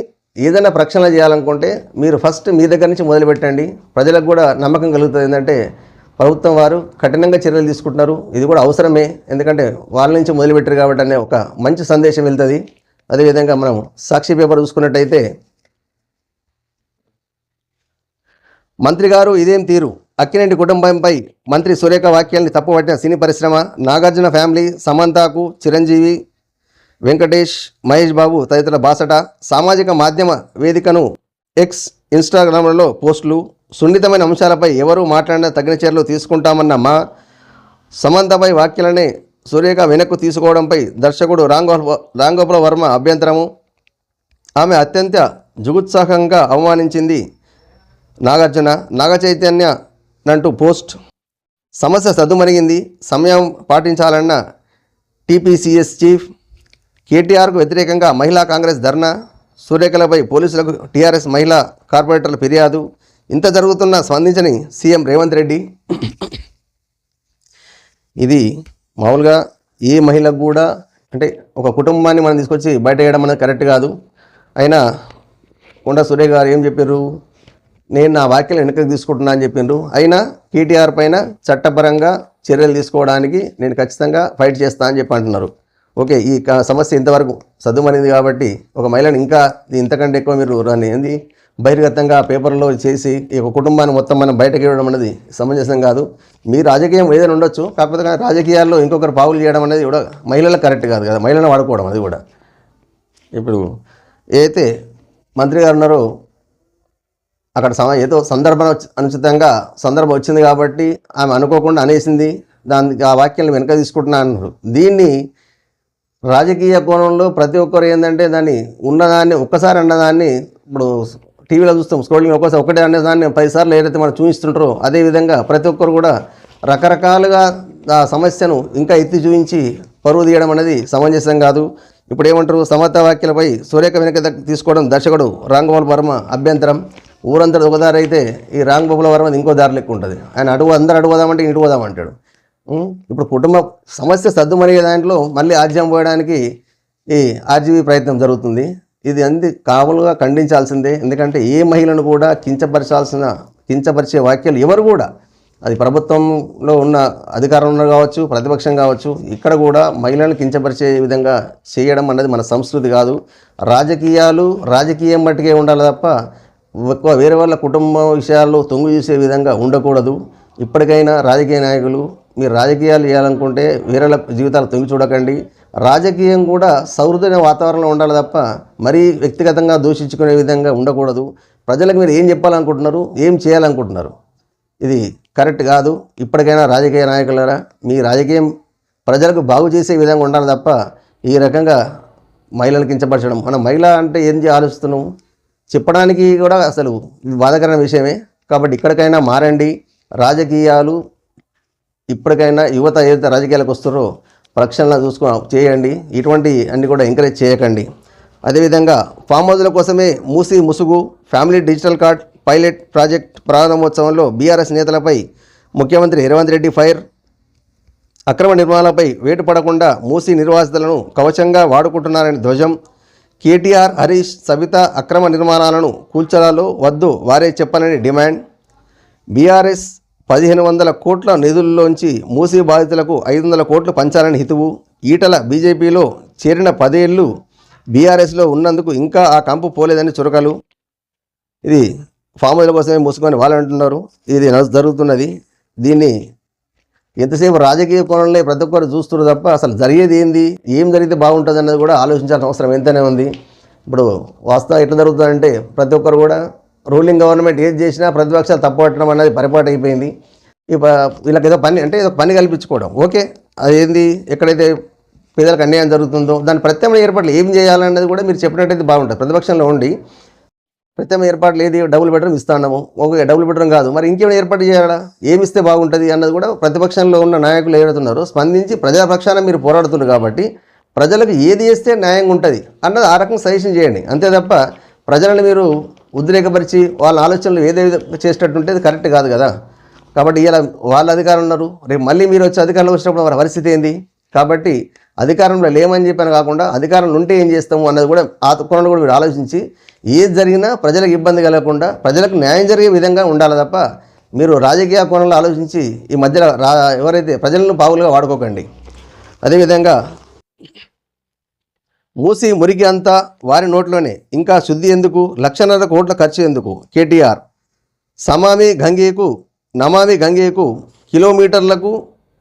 ఏదైనా ప్రక్షాళన చేయాలనుకుంటే మీరు ఫస్ట్ మీ దగ్గర నుంచి మొదలుపెట్టండి. ప్రజలకు కూడా నమ్మకం కలుగుతుంది ఏంటంటే ప్రభుత్వం వారు కఠినంగా చర్యలు తీసుకుంటున్నారు, ఇది కూడా అవసరమే, ఎందుకంటే వాళ్ళ నుంచి మొదలుపెట్టారు కాబట్టి అనే ఒక మంచి సందేశం వెళ్తుంది. అదేవిధంగా మనం సాక్షి పేపర్ చూసుకున్నట్టయితే మంత్రి గారు ఇదేం తీరు, అక్కినేని కుటుంబంపై మంత్రి సురేఖ వ్యాఖ్యల్ని తప్పుపట్టిన సినీ పరిశ్రమ, నాగార్జున ఫ్యామిలీ, సమంతకు చిరంజీవి, వెంకటేష్, మహేష్ బాబు తదితరుల బాసట, సామాజిక మాధ్యమ వేదికను ఎక్స్, ఇన్స్టాగ్రామ్లలో పోస్టులు, సున్నితమైన అంశాలపై ఎవరూ మాట్లాడినా తగిన చర్యలు తీసుకుంటామన్న సమంతపై వ్యాఖ్యలనే సురేఖ వెనక్కు తీసుకోవడంపై దర్శకుడు రాంగోపాల్ వర్మ అభ్యంతరము, ఆమె అత్యంత జుగుత్సాహంగా అవమానించింది నాగార్జున, నాగచైతన్య నంటూ పోస్ట్, సమస్య సద్దుమణిగింది, సమయం పాటించాలన్న టీపీసీఎస్ చీఫ్, కేటీఆర్కు వ్యతిరేకంగా మహిళా కాంగ్రెస్ ధర్నా, సురేఖలపై పోలీసులకు టీఆర్ఎస్ మహిళా కార్పొరేటర్ల ఫిర్యాదు, ఇంత జరుగుతున్న స్పందించని సీఎం రేవంత్ రెడ్డి. ఇది మామూలుగా ఏ మహిళకు కూడా అంటే ఒక కుటుంబాన్ని మనం తీసుకొచ్చి బయట వేయడం అనేది కరెక్ట్ కాదు. అయినా కొండా సురేఖ గారు ఏం చెప్పారు, నేను నా వ్యాఖ్యలు వెనక్కి తీసుకుంటున్నా అని చెప్పిండ్రు. అయినా కేటీఆర్ పైన చట్టపరంగా చర్యలు తీసుకోవడానికి నేను ఖచ్చితంగా ఫైట్ చేస్తా అని చెప్పి అంటున్నారు. ఓకే, ఈ సమస్య ఇంతవరకు సద్దుమనింది కాబట్టి ఒక మహిళను ఇంకా ఇంతకంటే ఎక్కువ మీరు దాన్ని ఏంది బహిర్గతంగా పేపర్లో చేసి ఈ కుటుంబాన్ని మొత్తం మనం బయటకు ఇవ్వడం అనేది సమంజసం కాదు. మీ రాజకీయం ఏదైనా ఉండొచ్చు, కాకపోతే రాజకీయాల్లో ఇంకొకరు పావులు చేయడం అనేది కూడా మహిళలకు కరెక్ట్ కాదు కదా, మహిళలను వాడుకోవడం అది కూడా. ఇప్పుడు ఏదైతే మంత్రి గారు ఉన్నారో అక్కడ ఏదో అనుచితంగా సందర్భం వచ్చింది కాబట్టి ఆమె అనుకోకుండా అనేసింది, దానికి ఆ వాక్యాలను వెనక తీసుకుంటున్నా అన్నారు. దీన్ని రాజకీయ కోణంలో ప్రతి ఒక్కరు ఏంటంటే దాన్ని ఉన్నదాన్ని ఒక్కసారి అన్నదాన్ని ఇప్పుడు టీవీలో చూస్తాం స్క్రోలింగ్ ఒక్కోసారి ఒకటే అనే దాన్ని 10 సార్లు ఏదైతే మనం చూపిస్తుంటారో అదేవిధంగా ప్రతి ఒక్కరు కూడా రకరకాలుగా ఆ సమస్యను ఇంకా ఎత్తి చూపించి పరువు తీయడం అనేది సమంజసం కాదు. ఇప్పుడు ఏమంటారు, సమర్థ వ్యాఖ్యలపై సూర్యక వెనక తీసుకోవడం దర్శకుడు రామ్ గోపాల్ వర్మ అభ్యంతరం. ఊరంతా ఒక దారి అయితే ఈ రామ్ గోపాల్ వర్మ ఇంకో దారి లెక్క ఉంటుంది. ఆయన అందరు అడుగుదామంటే ఇటు పోదామంటాడు. ఇప్పుడు కుటుంబ సమస్య సద్దుమరిగే దాంట్లో మళ్ళీ ఆజ్యం పోయడానికి ఈ ఆర్జీవీ ప్రయత్నం జరుగుతుంది. ఇది కావులుగా ఖండించాల్సిందే. ఎందుకంటే ఏ మహిళను కూడా కించపరిచే వ్యాఖ్యలు ఎవరు కూడా, అది ప్రభుత్వంలో ఉన్న అధికారంలో కావచ్చు, ప్రతిపక్షం కావచ్చు, ఇక్కడ కూడా మహిళలను కించపరిచే విధంగా చేయడం అన్నది మన సంస్కృతి కాదు. రాజకీయం మట్టుకే ఉండాలి తప్ప ఎక్కువ వేరే వాళ్ళ కుటుంబ విషయాల్లో తొంగు చూసే విధంగా ఉండకూడదు. ఇప్పటికైనా రాజకీయ నాయకులు మీరు రాజకీయాలు చేయాలనుకుంటే వేరే జీవితాలు తొంగి చూడకండి. రాజకీయం కూడా సౌహృదమైన వాతావరణంలో ఉండాలి తప్ప మరీ వ్యక్తిగతంగా దూషించుకునే విధంగా ఉండకూడదు. ప్రజలకు మీరు ఏం చెప్పాలనుకుంటున్నారు, ఏం చేయాలనుకుంటున్నారు, ఇది కరెక్ట్ కాదు. ఇప్పటికైనా రాజకీయ నాయకులారా మీ రాజకీయం ప్రజలకు బాగు చేసే విధంగా ఉండాలి తప్ప ఈ రకంగా మహిళలు కించపరచడం, మనం మహిళ అంటే ఏం ఆలోచిస్తున్నాం చెప్పడానికి కూడా అసలు బాధాకరమైన విషయమే. కాబట్టి ఇక్కడికైనా మారండి. రాజకీయాలు ఇప్పటికైనా యువత ఏదైతే రాజకీయాలకు వస్తారో ప్రక్షాళన చేయండి. ఇటువంటి అన్ని కూడా ఎంకరేజ్ చేయకండి. అదేవిధంగా ఫామ్ హౌస్ల కోసమే మూసి ముసుగు family digital card pilot project ప్రారంభోత్సవంలో బీఆర్ఎస్ నేతలపై ముఖ్యమంత్రి రేవంత్ రెడ్డి ఫైర్. అక్రమ నిర్మాణాలపై వేటు పడకుండా మూసి నిర్వాసితులను కవచంగా వాడుకుంటున్నారని ధ్వజం. కేటీఆర్ హరీష్ సబిత అక్రమ నిర్మాణాలను కూల్చడాలో వద్దు వారే చెప్పాలని డిమాండ్. బీఆర్ఎస్ 1500 కోట్ల నిధుల్లోంచి మూసీ బాధితులకు 500 కోట్లు పంచాలని హితువు. ఈటల బీజేపీలో చేరిన 10 ఏళ్ళు బీఆర్ఎస్లో ఉన్నందుకు ఇంకా ఆ కంపు పోలేదని చురకలు. ఇది ఫామ్ హౌస్ల కోసమే మూసుకొని వాళ్ళు అంటున్నారు. ఇది జరుగుతున్నది. దీన్ని ఎంతసేపు రాజకీయ కోణంలో ప్రతి ఒక్కరు చూస్తున్నారు తప్ప అసలు జరిగేది ఏంది, ఏం జరిగితే బాగుంటుంది అన్నది కూడా ఆలోచించాల్సిన అవసరం ఎంతనే ఉంది. ఇప్పుడు వాస్తవం ఎట్లా జరుగుతుందంటే ప్రతి ఒక్కరు కూడా రూలింగ్ గవర్నమెంట్ ఏది చేసినా ప్రతిపక్షాలు తప్పట్టడం అనేది పరిపాటు అయిపోయింది. వీళ్ళకి ఏదో పని అంటే ఏదో పని కల్పించుకోవడం ఓకే, అదేంది ఎక్కడైతే పేదలకు అన్యాయం జరుగుతుందో దాని ప్రత్యామ్నాయ ఏర్పాట్లు ఏం చేయాలన్నది కూడా మీరు చెప్పినట్టయితే బాగుంటుంది. ప్రతిపక్షంలో ఉండి ప్రత్యామ్నాయ ఏర్పాట్లు ఏది డబుల్ బెడ్రూమ్ ఇస్తాము, ఓకే డబుల్ బెడ్రూమ్ కాదు మరి ఇంకేమైనా ఏర్పాటు చేయాలా, ఏమిస్తే బాగుంటుంది అన్నది కూడా ప్రతిపక్షంలో ఉన్న నాయకులు ఏడుతున్నారో స్పందించి ప్రజాపక్షాన మీరు పోరాడుతున్నారు కాబట్టి ప్రజలకు ఏది చేస్తే న్యాయంగా ఉంటుంది అన్నది ఆ రకంగా సజెషన్ చేయండి. అంతే తప్ప ప్రజలను మీరు ఉద్రేకపరిచి వాళ్ళ ఆలోచనలు ఏదేదో చేసేటట్టుంటే అది కరెక్ట్ కాదు కదా. కాబట్టి ఇలా వాళ్ళ అధికారం ఉన్నారు, రేపు మళ్ళీ మీరు వచ్చి అధికారంలో వచ్చినప్పుడు వారి పరిస్థితి ఏంది. కాబట్టి అధికారంలో లేమని చెప్పాను కాకుండా అధికారంలో ఉంటే ఏం చేస్తాము అన్నది కూడా ఆ కోణంలో కూడా మీరు ఆలోచించి ఏది జరిగినా ప్రజలకు ఇబ్బంది కలగకుండా ప్రజలకు న్యాయం జరిగే విధంగా ఉండాలి తప్ప మీరు రాజకీయ కోణంలో ఆలోచించి ఈ మధ్యలో ఎవరైతే ప్రజలను పావులుగా వాడుకోకండి. అదేవిధంగా మూసి మురికి అంతా వారి నోట్లోనే, ఇంకా శుద్ధి ఎందుకు, 1,50,000 కోట్ల ఖర్చు ఎందుకు. కేటీఆర్ నమామి గంగేకు కిలోమీటర్లకు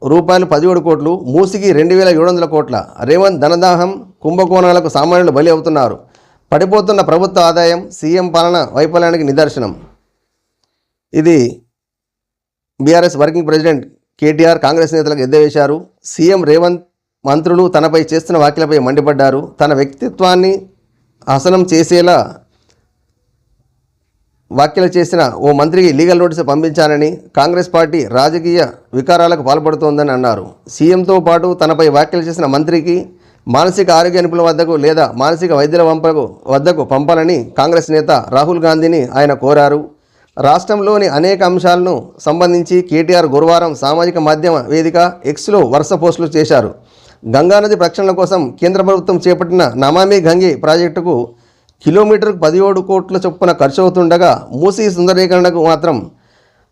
రూపాయలు 17 కోట్లు, మూసికి 2,700 కోట్ల. రేవంత్ ధనదాహం కుంభకోణాలకు సామాన్యులు బలి అవుతున్నారు. పడిపోతున్న ప్రభుత్వ ఆదాయం సీఎం పాలన వైఫల్యానికి నిదర్శనం. ఇది BRS working president KTR Congress నేతలకు ఎద్దేవేశారు. సీఎం రేవంత్ మంత్రులు తనపై చేస్తున్న వ్యాఖ్యలపై మండిపడ్డారు. తన వ్యక్తిత్వాన్ని హసనం చేసేలా వ్యాఖ్యలు చేసిన ఓ మంత్రికి లీగల్ నోటీసు పంపించానని, కాంగ్రెస్ పార్టీ రాజకీయ వికారాలకు పాల్పడుతోందని అన్నారు. సీఎంతో పాటు తనపై వ్యాఖ్యలు చేసిన మంత్రికి మానసిక ఆరోగ్య నిపుణుల వద్దకు లేదా మానసిక వైద్యుల వద్దకు పంపాలని కాంగ్రెస్ నేత రాహుల్ గాంధీని ఆయన కోరారు. రాష్ట్రంలోని అనేక అంశాలను సంబంధించి కేటీఆర్ గురువారం సామాజిక మాధ్యమ వేదిక ఎక్స్లో వరుస పోస్టులు చేశారు. గంగానది ప్రక్షాళన కోసం కేంద్ర ప్రభుత్వం చేపట్టిన నమామి గంగే ప్రాజెక్టుకు కిలోమీటర్కు 17 కోట్ల చొప్పున ఖర్చు అవుతుండగా మూసీ సుందరీకరణకు మాత్రం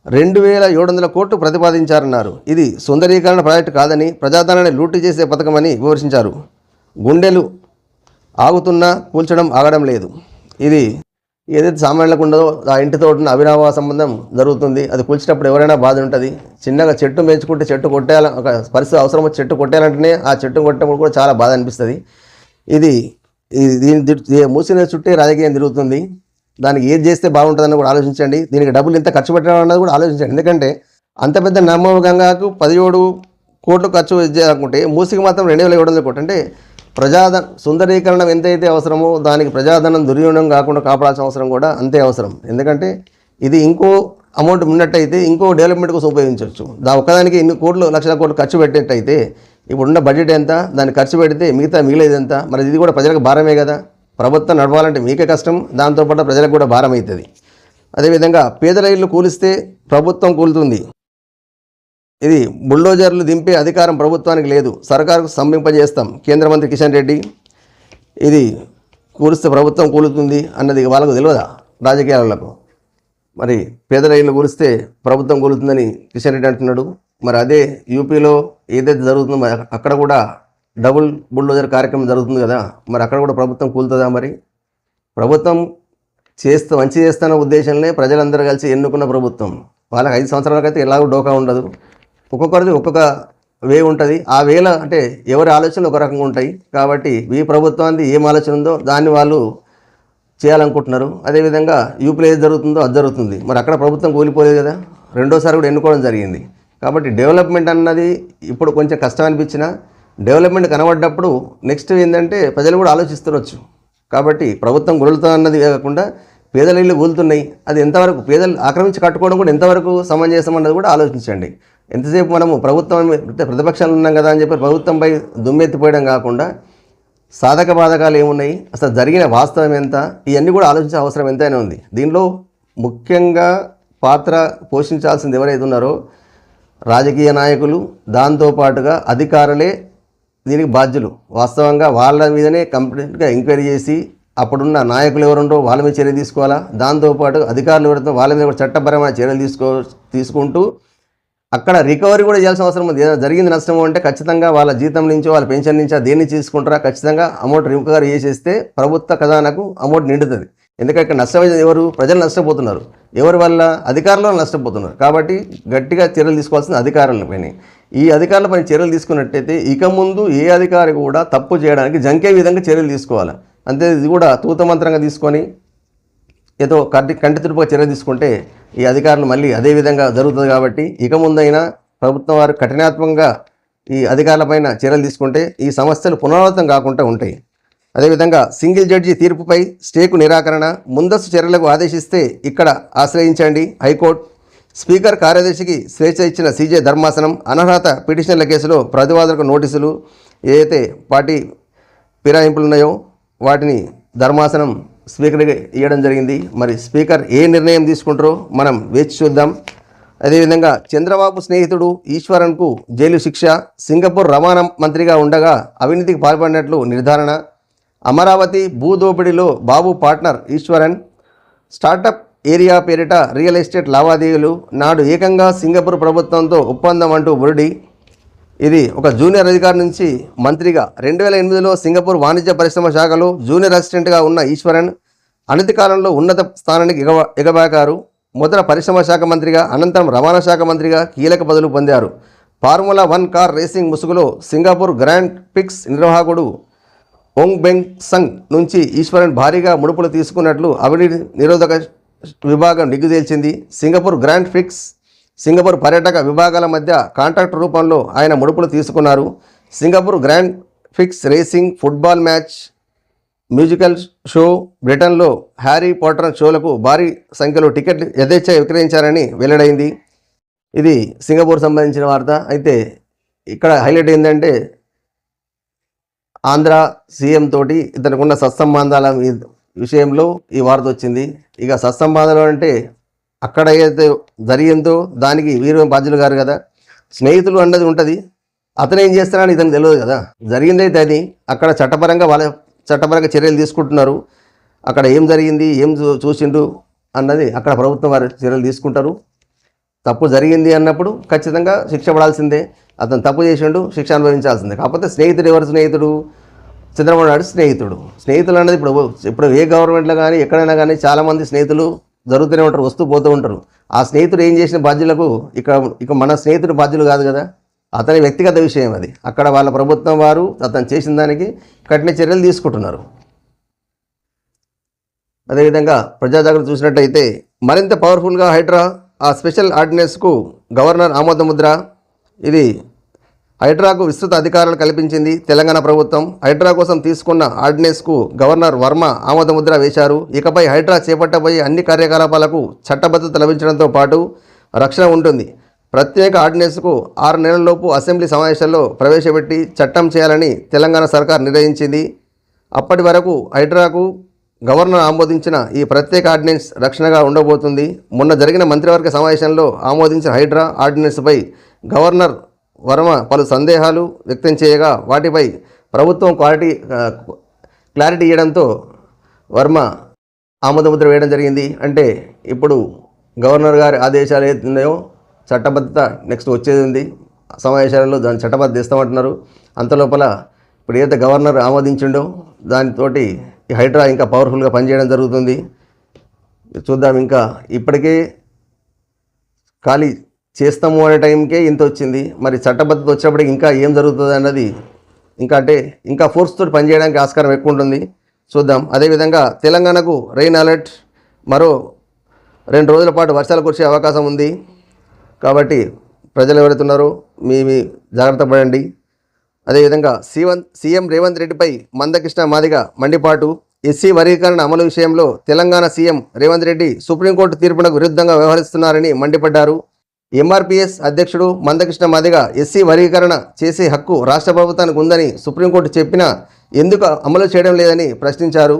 2,700 కోట్లు ప్రతిపాదించారన్నారు. ఇది సుందరీకరణ ప్రాజెక్టు కాదని, ప్రజాధనాన్ని లూటీ చేసే పథకమని వివరించారు. గుండెలు ఆగుతున్నా కూల్చడం ఆగడం లేదు. ఇది ఏదైతే సామాన్యులకు ఉండదో ఆ ఇంటితో ఉన్న అవినాభావ సంబంధం జరుగుతుంది. అది కూల్చేటప్పుడు ఎవరైనా బాధ ఉంటుంది. చిన్నగా చెట్టు పెంచుకుంటే చెట్టు కొట్టేయాల ఒక పరిస్థితి అవసరం వచ్చి చెట్టు కొట్టేయాలంటేనే ఆ చెట్టు కొట్టేటప్పుడు కూడా చాలా బాధ అనిపిస్తుంది. దీని మూసిన చుట్టే రాజకీయం తిరుగుతుంది. దానికి ఏది చేస్తే బాగుంటుందని కూడా ఆలోచించండి. దీనికి డబ్బులు ఎంత ఖర్చు పెట్టడం అన్నది కూడా ఆలోచించండి. ఎందుకంటే అంత పెద్ద నమ్మకంగాకు 17 కోట్లు ఖర్చు చేయాలనుకుంటే మూసికి మాత్రం 2,700 కోట్లు అంటే సుందరీకరణం ఎంతైతే అవసరమో దానికి ప్రజాధనం దుర్వినియోగం కాకుండా కాపాడాల్సిన అవసరం కూడా అంతే అవసరం. ఎందుకంటే ఇది ఇంకో అమౌంట్ ఉన్నట్టయితే ఇంకో డెవలప్మెంట్ కోసం ఉపయోగించవచ్చు. ఒక్కదానికి ఇన్ని కోట్లు లక్షల కోట్లు ఖర్చు పెట్టేట్టయితే ఇప్పుడున్న బడ్జెట్ ఎంత, దాన్ని ఖర్చు పెడితే మిగిలేది ఎంత? మరి ఇది కూడా ప్రజలకు భారమే కదా. ప్రభుత్వం నడవాలంటే మీకే కష్టం, దాంతోపాటు ప్రజలకు కూడా భారం అవుతుంది. అదేవిధంగా పేదల ఇళ్ళు కూలిస్తే ప్రభుత్వం కూలుతుంది. ఇది బుల్డోజర్లు దింపే అధికారం ప్రభుత్వానికి లేదు, సర్కారుకు స్తంభింపజేస్తాం కేంద్ర మంత్రి కిషన్ రెడ్డి. ఇది కూలిస్తే ప్రభుత్వం కూలుతుంది అన్నది వాళ్ళకు తెలియదా రాజకీయాలకు? మరి పేదల ఇళ్ళు కూలిస్తే ప్రభుత్వం కూలుతుందని కిషన్ రెడ్డి అంటున్నాడు. మరి అదే యూపీలో ఏదైతే జరుగుతుందో అక్కడ కూడా డబుల్ బుల్డోజర్ కార్యక్రమం జరుగుతుంది కదా, మరి అక్కడ కూడా ప్రభుత్వం కూలుతుందా? మరి ప్రభుత్వం మంచి చేస్తున్న ఉద్దేశంలో ప్రజలందరూ కలిసి ఎన్నుకున్న ప్రభుత్వం, వాళ్ళకి 5 సంవత్సరాలకైతే ఎలాగో డోకా ఉండదు. ఒక్కొక్కరిది ఒక్కొక్క వే ఉంటుంది. ఆ వేల అంటే ఎవరి ఆలోచనలు ఒక రకంగా ఉంటాయి. కాబట్టి ఈ ప్రభుత్వానికి ఏం ఆలోచన ఉందో దాన్ని వాళ్ళు చేయాలనుకుంటున్నారు. అదేవిధంగా యూపీలో ఏది జరుగుతుందో అది జరుగుతుంది. మరి అక్కడ ప్రభుత్వం కూలిపోలేదు కదా, రెండోసారి కూడా ఎన్నుకోవడం జరిగింది. కాబట్టి డెవలప్మెంట్ అన్నది ఇప్పుడు కొంచెం కష్టం అనిపించినా డెవలప్మెంట్ కనబడ్డప్పుడు నెక్స్ట్ ఏంటంటే ప్రజలు కూడా ఆలోచిస్తుండొచ్చు. కాబట్టి ప్రభుత్వం గురులుతా అన్నది కాకుండా పేదల ఇళ్ళు కూలుతున్నాయి, అది ఎంతవరకు పేదలు ఆక్రమించి కట్టుకోవడం కూడా ఎంతవరకు సమంజసం అన్నది కూడా ఆలోచించండి. ఎంతసేపు మనము ప్రభుత్వం ప్రతిపక్షాలు ఉన్నాం కదా అని చెప్పి ప్రభుత్వంపై దుమ్మెత్తిపోయడం కాకుండా సాధక బాధకాలు ఏమున్నాయి, అసలు జరిగిన వాస్తవం ఎంత, ఇవన్నీ కూడా ఆలోచించే అవసరం ఎంతైనా ఉంది. దీనిలో ముఖ్యంగా పాత్ర పోషించాల్సింది ఎవరైతే ఉన్నారో రాజకీయ నాయకులు, దాంతోపాటుగా అధికారులే దీనికి బాధ్యులు. వాస్తవంగా వాళ్ళ మీదనే కంప్లీట్గా ఎంక్వైరీ చేసి అప్పుడున్న నాయకులు ఎవరుండో వాళ్ళ మీద చర్య తీసుకోవాలా, దాంతోపాటు అధికారులు ఎవరితో వాళ్ళ మీద కూడా చట్టపరమైన చర్యలు తీసుకుంటూ అక్కడ రికవరీ కూడా చేయాల్సిన అవసరం ఉంది. జరిగింది నష్టం అంటే ఖచ్చితంగా వాళ్ళ జీతం నుంచో వాళ్ళ పెన్షన్ నుంచో దేన్ని తీసుకుంటారా, ఖచ్చితంగా అమౌంట్ రికవరీ చేసేస్తే ప్రభుత్వ ఖజానాకు అమౌంట్ నిండుతుంది. ఎందుకంటే ఇక్కడ నష్టపోయేది ఎవరు? ప్రజలు నష్టపోతున్నారు. ఎవరి వల్ల? అధికారులు నష్టపోతున్నారు. కాబట్టి గట్టిగా చర్యలు తీసుకోవాల్సిన అధికారులపైన. ఈ అధికారులపైన చర్యలు తీసుకున్నట్టయితే ఇక ముందు ఏ అధికారి కూడా తప్పు చేయడానికి జంకే విధంగా చర్యలు తీసుకోవాలి. అంతే, ఇది కూడా తూతమంత్రంగా తీసుకొని ఏదో కంటి తుడుపుగా చర్య తీసుకుంటే ఈ అధికారులు మళ్ళీ అదే విధంగా జరుగుతుంది. కాబట్టి ఇక ముందైనా ప్రభుత్వం వారు కఠినాత్మకంగా ఈ అధికారులపైన చర్యలు తీసుకుంటే ఈ సమస్యలు పునరావృతం కాకుండా ఉంటాయి. అదేవిధంగా సింగిల్ జడ్జి తీర్పుపై స్టేకు నిరాకరణ, ముందస్తు చర్యలకు ఆదేశిస్తే ఇక్కడ ఆశ్రయించండి హైకోర్టు. స్పీకర్ కార్యదర్శికి స్వేచ్ఛ ఇచ్చిన సీజే ధర్మాసనం. అనర్హత పిటిషన్ల కేసులో ప్రతివాదులకు నోటీసులు, ఏదైతే పార్టీ ఫిరాయింపులు ఉన్నాయో వాటిని ధర్మాసనం స్పీకర్కి ఇవ్వడం జరిగింది. మరి స్పీకర్ ఏ నిర్ణయం తీసుకుంటారో మనం వేచి చూద్దాం. అదేవిధంగా చంద్రబాబు స్నేహితుడు ఈశ్వరన్కు జైలు శిక్ష. సింగపూర్ రవాణా మంత్రిగా ఉండగా అవినీతికి పాల్పడినట్లు నిర్ధారణ. అమరావతి భూదోపిడీలో బాబు పార్ట్నర్ ఈశ్వరన్. స్టార్టప్ ఏరియా పేరిట రియల్ ఎస్టేట్ లావాదేవీలు. నాడు ఏకంగా సింగపూర్ ప్రభుత్వంతో ఒప్పందం అంటూ బురుడి. ఇది ఒక జూనియర్ అధికారి నుంచి మంత్రిగా 2008లో సింగపూర్ వాణిజ్య పరిశ్రమ శాఖలో జూనియర్ అసిస్టెంట్గా ఉన్న ఈశ్వరన్ అనతి కాలంలో ఉన్నత స్థానానికి ఎగబాకారు. మొదట పరిశ్రమ శాఖ మంత్రిగా, అనంతరం రవాణా శాఖ మంత్రిగా కీలక పదవులు పొందారు. ఫార్ములా 1 కార్ రేసింగ్ ముసుగులో సింగపూర్ గ్రాండ్ ప్రిక్స్ నిర్వాహకుడు ఓంగ్ బెంగ్ సంగ్ నుంచి ఈశ్వరన్ భారీగా ముడుపులు తీసుకున్నట్లు అవినీతి నిరోధక విభాగం నిగ్గుదేల్చింది. సింగపూర్ గ్రాండ్ ప్రిక్స్, సింగపూర్ పర్యాటక విభాగాల మధ్య కాంట్రాక్ట్ రూపంలో ఆయన ముడుపులు తీసుకున్నారు. Singapore grand prix racing, football match, musical show, బ్రిటన్లో హ్యారీ పాటర్ షోలకు భారీ సంఖ్యలో టికెట్లు యథేచ్ఛగా విక్రయించారని వెల్లడైంది. ఇది సింగపూర్ సంబంధించిన వార్త. అయితే ఇక్కడ హైలైట్ ఏంటంటే ఆంధ్ర సీఎం తోటి ఇతనుకున్న సత్సంబంధాల విషయంలో ఈ వార్త వచ్చింది. ఇక సత్సంబంధాలు అంటే అక్కడ ఏదైతే జరిగిందో దానికి వీరు బాధ్యులు గారు కదా, స్నేహితులు అన్నది ఉంటుంది. అతను ఏం చేస్తారని ఇతనికి తెలియదు కదా. జరిగిందైతే అది అక్కడ చట్టపరంగా చర్యలు తీసుకుంటున్నారు. అక్కడ ఏం జరిగింది, ఏం చూసిండు అన్నది అక్కడ ప్రభుత్వం వారు చర్యలు తీసుకుంటారు. తప్పు జరిగింది అన్నప్పుడు ఖచ్చితంగా శిక్ష పడాల్సిందే. అతను తప్పు చేసిండు, శిక్ష అనుభవించాల్సిందే. కాకపోతే స్నేహితుడు ఎవరు? స్నేహితుడు చంద్రబాబు నాయుడు స్నేహితులు అన్నది ఇప్పుడు ఏ గవర్నమెంట్లో కానీ ఎక్కడైనా కానీ చాలామంది స్నేహితులు జరుగుతూనే ఉంటారు, వస్తూ పోతూ ఉంటారు. ఆ స్నేహితుడు ఏం చేసిన బాధ్యులకు ఇక మన స్నేహితుడు బాధ్యులు కాదు కదా, అతని వ్యక్తిగత విషయం అది. అక్కడ వాళ్ళ ప్రభుత్వం వారు అతను చేసిన దానికి కఠిన చర్యలు తీసుకుంటున్నారు. అదేవిధంగా ప్రజాజాగరణ చూసినట్టయితే మరింత పవర్ఫుల్గా హైడ్రా, ఆ స్పెషల్ ఆర్డినెన్స్కు గవర్నర్ ఆమోద ముద్ర. ఇది హైడ్రాకు విస్తృత అధికారాలు కల్పించింది తెలంగాణ ప్రభుత్వం. హైడ్రా కోసం తీసుకున్న ఆర్డినెన్స్కు గవర్నర్ వర్మ ఆమోదముద్ర వేశారు. ఇకపై హైడ్రా చేపట్టబోయే అన్ని కార్యకలాపాలకు చట్టబద్ధత లభించడంతో పాటు రక్షణ ఉంటుంది. ప్రత్యేక ఆర్డినెన్స్కు 6 నెలల్లోపు అసెంబ్లీ సమావేశాల్లో ప్రవేశపెట్టి చట్టం చేయాలని తెలంగాణ సర్కార్ నిర్ణయించింది. అప్పటి వరకు హైడ్రాకు గవర్నర్ ఆమోదించిన ఈ ప్రత్యేక ఆర్డినెన్స్ రక్షణగా ఉండబోతుంది. మొన్న జరిగిన మంత్రివర్గ సమావేశంలో ఆమోదించిన హైడ్రా ఆర్డినెన్స్పై గవర్నర్ వర్మ పలు సందేహాలు వ్యక్తం చేయగా వాటిపై ప్రభుత్వం క్లారిటీ ఇవ్వడంతో వర్మ ఆమోదముద్ర వేయడం జరిగింది. అంటే ఇప్పుడు గవర్నర్ గారి ఆదేశాలు ఏతున్నాయో చట్టబద్ధత నెక్స్ట్ వచ్చేది ఉంది. సమావేశాలలో దాన్ని చట్టబద్ధత ఇస్తామంటున్నారు. అంతలోపల ఇప్పుడు ఏదైతే గవర్నర్ ఆమోదించిండో దానితోటి ఈ హైడ్రా ఇంకా పవర్ఫుల్గా పనిచేయడం జరుగుతుంది. చూద్దాం. ఇంకా ఇప్పటికే ఖాళీ చేస్తాము అనే టైంకే ఇంత వచ్చింది. మరి చట్టబద్ధత వచ్చినప్పటికి ఇంకా ఏం జరుగుతుంది అన్నది ఇంకా ఫోర్స్ తోటి పనిచేయడానికి ఆస్కారం ఎక్కువ ఉంటుంది. చూద్దాం. అదేవిధంగా తెలంగాణకు రెయిన్ అలర్ట్, మరో 2 రోజుల పాటు వర్షాలు కురిసే అవకాశం ఉంది. కాబట్టి ప్రజలు ఎవరైతున్నారో మీ జాగ్రత్త పడండి. అదేవిధంగా సీఎం రేవంత్ రెడ్డిపై మందకృష్ణ మాదిగ మండిపాటు. ఎస్సీ వర్గీకరణ అమలు విషయంలో తెలంగాణ సీఎం రేవంత్ రెడ్డి సుప్రీంకోర్టు తీర్పునకు విరుద్ధంగా వ్యవహరిస్తున్నారని మండిపడ్డారు. ఎంఆర్పీఎస్ అధ్యక్షుడు మందకృష్ణ మాదిగ ఎస్సీ వర్గీకరణ చేసే హక్కు రాష్ట్ర ప్రభుత్వానికి ఉందని సుప్రీంకోర్టు చెప్పినా ఎందుకు అమలు చేయడం లేదని ప్రశ్నించారు.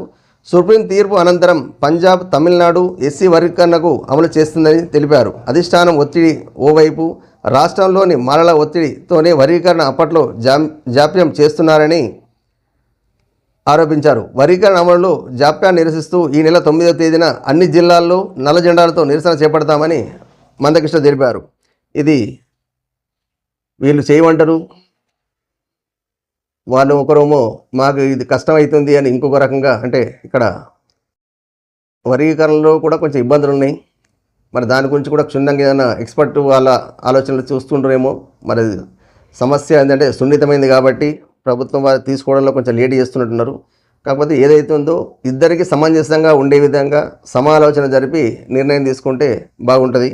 సుప్రీం తీర్పు అనంతరం పంజాబ్, తమిళనాడు ఎస్సీ వర్గీకరణకు అమలు చేస్తుందని తెలిపారు. అధిష్టానం ఒత్తిడి ఓవైపు, రాష్ట్రంలోని మాలల ఒత్తిడితోనే వర్గీకరణ అప్పట్లో జాప్యం చేస్తున్నారని ఆరోపించారు. వర్గీకరణ అమలులో జాప్యాన్ని నిరసిస్తూ ఈ నెల 9వ తేదీన అన్ని జిల్లాల్లో నల్ల జెండాలతో నిరసన చేపడతామని మందకృష్ణ తెలిపారు. ఇది వీళ్ళు చేయమంటారు, వాళ్ళు ఒకరేమో మాకు ఇది కష్టమవుతుంది అని ఇంకొక రకంగా. అంటే ఇక్కడ వర్గీకరణలో కూడా కొంచెం ఇబ్బందులు ఉన్నాయి. మరి దాని గురించి కూడా క్షుణ్ణంగా ఏదైనా ఎక్స్పర్ట్ వాళ్ళ ఆలోచనలు చూస్తుంటారేమో. మరి సమస్య ఏంటంటే సున్నితమైంది కాబట్టి ప్రభుత్వం వారు తీసుకోవడంలో కొంచెం లేట్ చేస్తున్నట్టున్నారు. కాకపోతే ఏదైతే ఉందో ఇద్దరికి సమంజసంగా ఉండే విధంగా సమాలోచన జరిపి నిర్ణయం తీసుకుంటే బాగుంటుంది.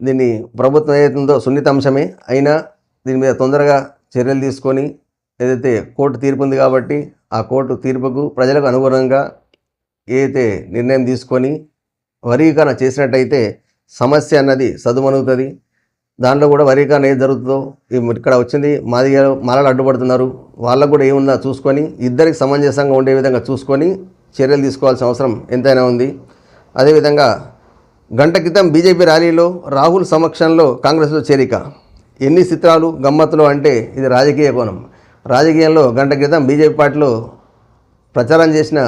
దీన్ని ప్రభుత్వం ఏదైతే ఉందో సున్నిత అంశమే అయినా దీని మీద తొందరగా చర్యలు తీసుకొని ఏదైతే కోర్టు తీర్పు ఉంది కాబట్టి ఆ కోర్టు తీర్పుకు ప్రజలకు అనుగుణంగా ఏదైతే నిర్ణయం తీసుకొని వర్గీకరణ చేసినట్టయితే సమస్య అన్నది సదుమనుగుతుంది. దాంట్లో కూడా వర్గీకరణ ఏది జరుగుతుందో ఇక్కడ వచ్చింది మాలలు అడ్డుపడుతున్నారు, వాళ్ళకు కూడా ఏముందా చూసుకొని ఇద్దరికి సమంజసంగా ఉండే విధంగా చూసుకొని చర్యలు తీసుకోవాల్సిన అవసరం ఎంతైనా ఉంది. అదేవిధంగా గంట క్రితం బీజేపీ ర్యాలీలో రాహుల్ సమక్షంలో కాంగ్రెస్లో చేరిక. ఎన్ని చిత్రాలు గమ్మత్తులు అంటే ఇది రాజకీయ కోణం. రాజకీయంలో గంట క్రితం బీజేపీ పార్టీలో ప్రచారం చేసిన